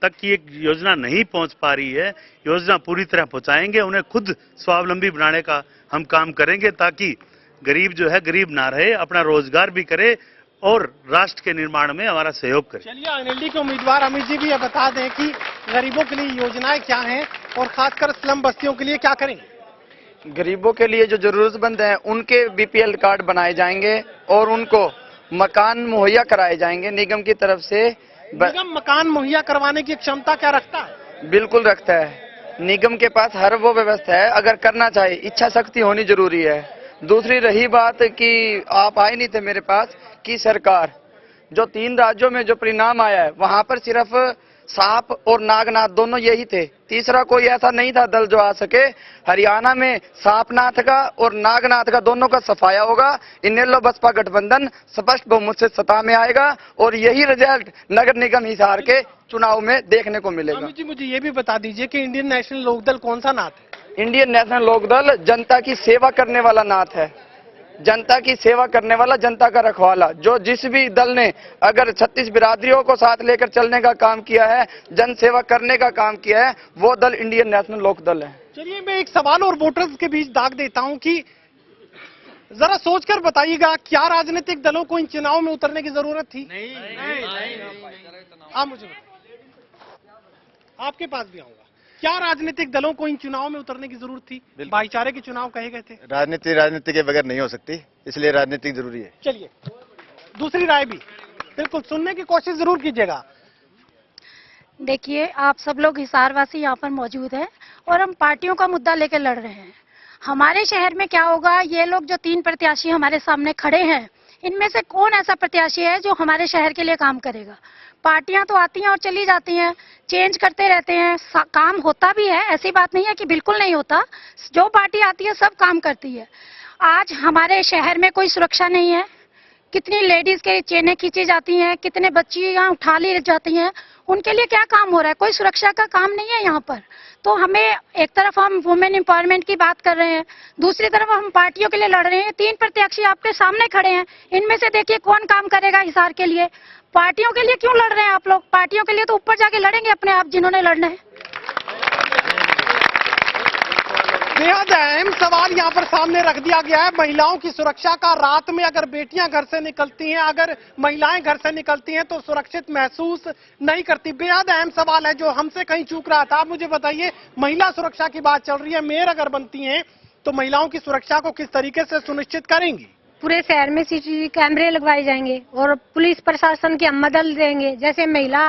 तक की एक योजना नहीं पहुंच पा रही है, योजना पूरी तरह पहुंचाएंगे, उन्हें खुद स्वावलंबी बनाने का हम काम करेंगे, ताकि गरीब जो है गरीब ना रहे, अपना रोजगार भी करे और राष्ट्र के निर्माण में हमारा सहयोग करे। चलिए, एनएलडी के उम्मीदवार अमित जी भी ये बता दें कि गरीबों के लिए योजनाएं क्या हैं और खासकर स्लम बस्तियों के लिए क्या करेंगे। गरीबों के लिए जो जरूरतमंद हैं उनके बीपीएल कार्ड बनाए जाएंगे और उनको मकान मुहैया कराए जाएंगे निगम की तरफ से। निगम मकान मुहैया करवाने की क्षमता क्या रखता है? बिल्कुल रखता है। निगम के पास हर वो व्यवस्था है, अगर करना चाहे, इच्छा शक्ति होनी जरूरी है। दूसरी रही बात कि आप आए नहीं थे मेरे पास, कि सरकार जो 3 राज्यों में जो परिणाम आया है वहां पर सिर्फ सांप और नागनाथ दोनों यही थे, तीसरा कोई ऐसा नहीं था दल जो आ सके। हरियाणा में सांपनाथ का और नागनाथ का दोनों का सफाया होगा। इनेलो बसपा गठबंधन स्पष्ट बहुमत से सत्ता में आएगा और यही रिजल्ट नगर निगम हिसार के चुनाव में देखने को मिलेगा। अमित जी, मुझे ये भी बता दीजिए कि इंडियन नेशनल लोकदल कौन सा नाथ है? इंडियन नेशनल लोकदल जनता की सेवा करने वाला नाथ है, जनता की सेवा करने वाला, जनता का रखवाला। जो जिस भी दल ने अगर 36 बिरादरियों को साथ लेकर चलने का काम किया है, जन सेवा करने का काम किया है, वो दल इंडियन नेशनल लोकदल है। चलिए, मैं एक सवाल और वोटर्स के बीच दाग देता हूं कि जरा सोचकर बताइएगा, क्या राजनीतिक दलों को इन चुनाव में उतरने की जरूरत थी? नहीं। आप मुझे आपके पास भी आऊंगा, क्या राजनीतिक दलों को इन चुनाव में उतरने की जरूरत थी? भाईचारे के चुनाव कहे गए थे। राजनीति के बगैर नहीं हो सकती, इसलिए राजनीति जरूरी है। चलिए, दूसरी राय भी बिल्कुल सुनने की कोशिश जरूर कीजिएगा। देखिए, आप सब लोग हिसारवासी यहाँ पर मौजूद हैं और हम पार्टियों का मुद्दा लेकर लड़ रहे हैं। हमारे शहर में क्या होगा, ये लोग जो 3 प्रत्याशी हमारे सामने खड़े हैं, इनमें से कौन ऐसा प्रत्याशी है जो हमारे शहर के लिए काम करेगा? पार्टियां तो आती हैं और चली जाती हैं, चेंज करते रहते हैं, काम होता भी है, ऐसी बात नहीं है कि बिल्कुल नहीं होता। जो पार्टी आती है सब काम करती है। आज हमारे शहर में कोई सुरक्षा नहीं है, कितनी लेडीज के चेनें खींची जाती हैं, कितने बच्चियां उठा ली जाती हैं, उनके लिए क्या काम हो रहा है? कोई सुरक्षा का काम नहीं है यहाँ पर। तो हमें एक तरफ हम वुमेन एम्पावरमेंट की बात कर रहे हैं, दूसरी तरफ हम पार्टियों के लिए लड़ रहे हैं। 3 प्रत्याशी आपके सामने खड़े हैं, इनमें से देखिए कौन काम करेगा हिसार के लिए? पार्टियों के लिए क्यों लड़ रहे हैं आप लोग? पार्टियों के लिए तो ऊपर जाके लड़ेंगे अपने आप, जिन्होंने लड़ना है। बेहद अहम सवाल यहाँ पर सामने रख दिया गया है महिलाओं की सुरक्षा का। रात में अगर बेटियां घर से निकलती हैं, अगर महिलाएं घर से निकलती हैं तो सुरक्षित महसूस नहीं करती। बेहद अहम सवाल है जो हमसे कहीं चूक रहा था। आप मुझे बताइए, महिला सुरक्षा की बात चल रही है, मेयर अगर बनती हैं तो महिलाओं की सुरक्षा को किस तरीके से सुनिश्चित करेंगी? पूरे शहर में सीसीटीवी कैमरे लगवाए जाएंगे और पुलिस प्रशासन की हम मदद देंगे। जैसे महिला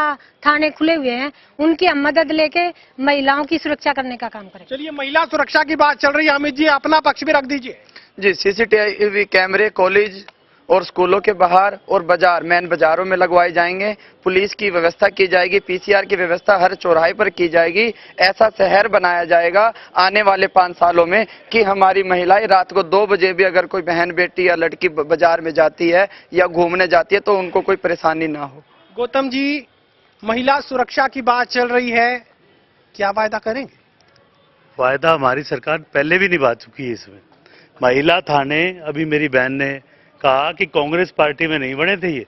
थाने खुले हुए हैं, उनकी हम मदद लेके महिलाओं की सुरक्षा करने का काम करें। चलिए, महिला सुरक्षा की बात चल रही है, अमित जी अपना पक्ष भी रख दीजिए। जी, सीसीटीवी कैमरे कॉलेज और स्कूलों के बाहर और बाजार, मेन बाजारों में लगवाए जाएंगे। पुलिस की व्यवस्था की जाएगी, पीसीआर की व्यवस्था हर चौराहे पर की जाएगी। ऐसा शहर बनाया जाएगा आने वाले 5 सालों में कि हमारी महिलाएं रात को 2 बजे भी अगर कोई बहन बेटी या लड़की बाजार में जाती है या घूमने जाती है तो उनको कोई परेशानी ना हो। गौतम जी, महिला सुरक्षा की बात चल रही है, क्या वायदा करेंगे? वायदा हमारी सरकार पहले भी निभा चुकी है। इसमें महिला थाने, अभी मेरी बहन ने कहा कि कांग्रेस पार्टी में नहीं बने थे, ये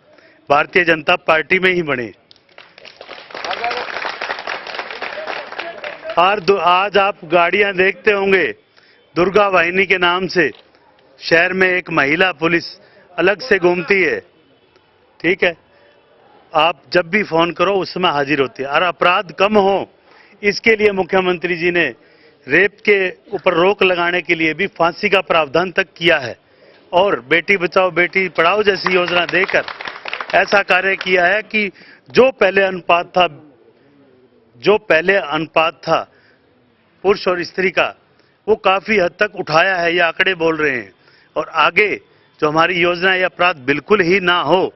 भारतीय जनता पार्टी में ही बने। और आज आप गाड़ियां देखते होंगे, दुर्गा वाहिनी के नाम से शहर में एक महिला पुलिस अलग से घूमती है। ठीक है, आप जब भी फोन करो उस समय हाजिर होती है। और अपराध कम हो, इसके लिए मुख्यमंत्री जी ने रेप के ऊपर रोक लगाने के लिए भी फांसी का प्रावधान तक किया है और बेटी बचाओ बेटी पढ़ाओ जैसी योजना देकर ऐसा कार्य किया है कि जो पहले अनुपात था पुरुष और स्त्री का, वो काफी हद तक उठाया है, ये आंकड़े बोल रहे हैं। और आगे जो हमारी योजना या अपराध बिल्कुल ही ना हो,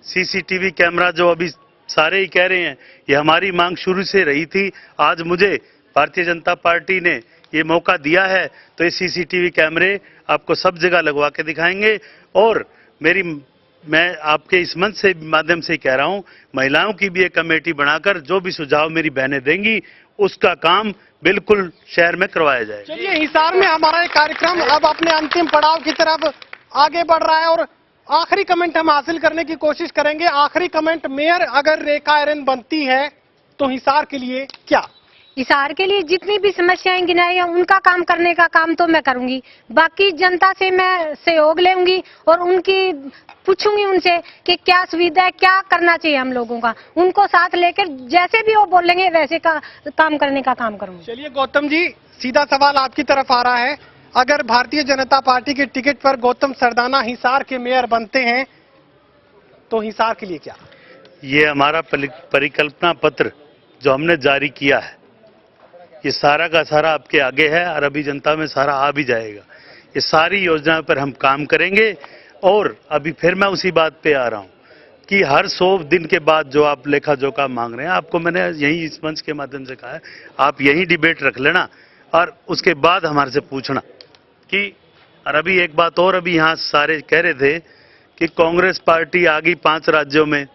सीसीटीवी कैमरा जो अभी सारे ही कह रहे हैं, ये हमारी मांग शुरू से रही थी। आज मुझे भारतीय जनता पार्टी ने ये मौका दिया है तो ये सीसीटीवी कैमरे आपको सब जगह लगवा के दिखाएंगे। और मैं आपके इस मंच से माध्यम से कह रहा हूं, महिलाओं की भी एक कमेटी बनाकर जो भी सुझाव मेरी बहनें देंगी उसका काम बिल्कुल शहर में करवाया जाएगा। चलिए, हिसार में हमारा ये कार्यक्रम अब अपने अंतिम पड़ाव की तरफ आगे बढ़ रहा है और आखिरी कमेंट हम हासिल करने की कोशिश करेंगे। आखिरी कमेंट, मेयर अगर रेखा आर्यन बनती है तो हिसार के लिए क्या? हिसार के लिए जितनी भी समस्याएं गिनाई हैं उनका काम करने का काम तो मैं करूंगी। बाकी जनता से मैं सहयोग लेंगी और उनकी पूछूंगी उनसे कि क्या सुविधा है, क्या करना चाहिए हम लोगों का। उनको साथ लेकर जैसे भी वो बोलेंगे वैसे का काम करने का काम करूंगी। चलिए गौतम जी, सीधा सवाल आपकी तरफ आ रहा है, अगर भारतीय जनता पार्टी के टिकट पर गौतम सरदाना हिसार के मेयर बनते हैं तो हिसार के लिए क्या? ये हमारा परिकल्पना पत्र जो हमने जारी किया है, ये सारा का सारा आपके आगे है और अभी जनता में सारा आ भी जाएगा। ये सारी योजनाओं पर हम काम करेंगे। और अभी फिर मैं उसी बात पे आ रहा हूं कि हर 100 दिन के बाद जो आप लेखा जोखा मांग रहे हैं, आपको मैंने यही इस मंच के माध्यम से कहा है, आप यही डिबेट रख लेना और उसके बाद हमारे से पूछना कि। और अभी एक बात और, अभी यहाँ सारे कह रहे थे कि कांग्रेस पार्टी आ गई 5 राज्यों में,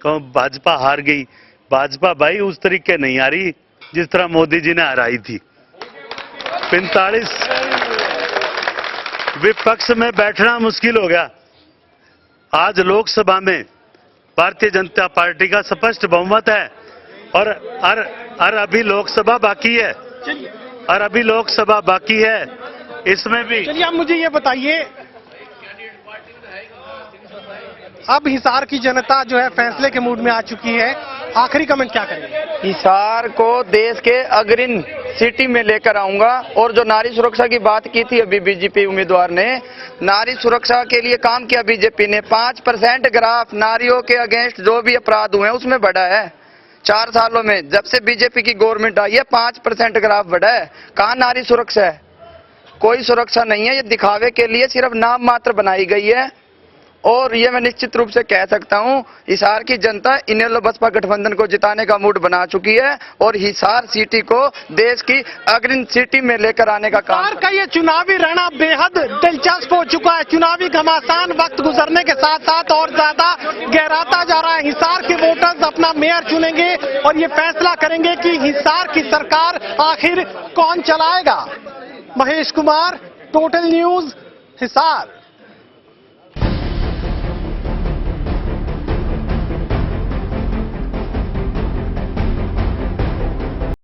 भाजपा हार गई। भाजपा भाई उस तरीके नहीं आ रही जिस तरह मोदी जी ने हराई थी। 45 विपक्ष में बैठना मुश्किल हो गया। आज लोकसभा में भारतीय जनता पार्टी का स्पष्ट बहुमत है और अभी लोकसभा बाकी है, इसमें भी। चलिए, आप मुझे ये बताइए, अब हिसार की जनता जो है फैसले के मूड में आ चुकी है, आखिरी कमेंट क्या करेंगे? हिसार को देश के अग्रणी सिटी में लेकर आऊंगा। और जो नारी सुरक्षा की बात की थी अभी बीजेपी उम्मीदवार ने, नारी सुरक्षा के लिए काम किया बीजेपी ने। 5% ग्राफ नारियों के अगेंस्ट जो भी अपराध हुए हैं उसमें बढ़ा है 4 सालों में। जब से बीजेपी की गवर्नमेंट आई है 5% ग्राफ बढ़ा है। कहाँ नारी सुरक्षा है? कोई सुरक्षा नहीं है, ये दिखावे के लिए सिर्फ नाम मात्र बनाई गई है। और ये मैं निश्चित रूप से कह सकता हूं, हिसार की जनता इनेलो बसपा गठबंधन को जिताने का मूड बना चुकी है और हिसार सिटी को देश की अग्रणी सिटी में लेकर आने का काम। हिसार का ये चुनावी रणा बेहद दिलचस्प हो चुका है। चुनावी घमासान वक्त गुजरने के साथ साथ और ज्यादा गहराता जा रहा है। हिसार के वोटर्स अपना मेयर चुनेंगे और ये फैसला करेंगे कि हिसार की सरकार आखिर कौन चलाएगा। Mahesh Kumar, total news, Hisar.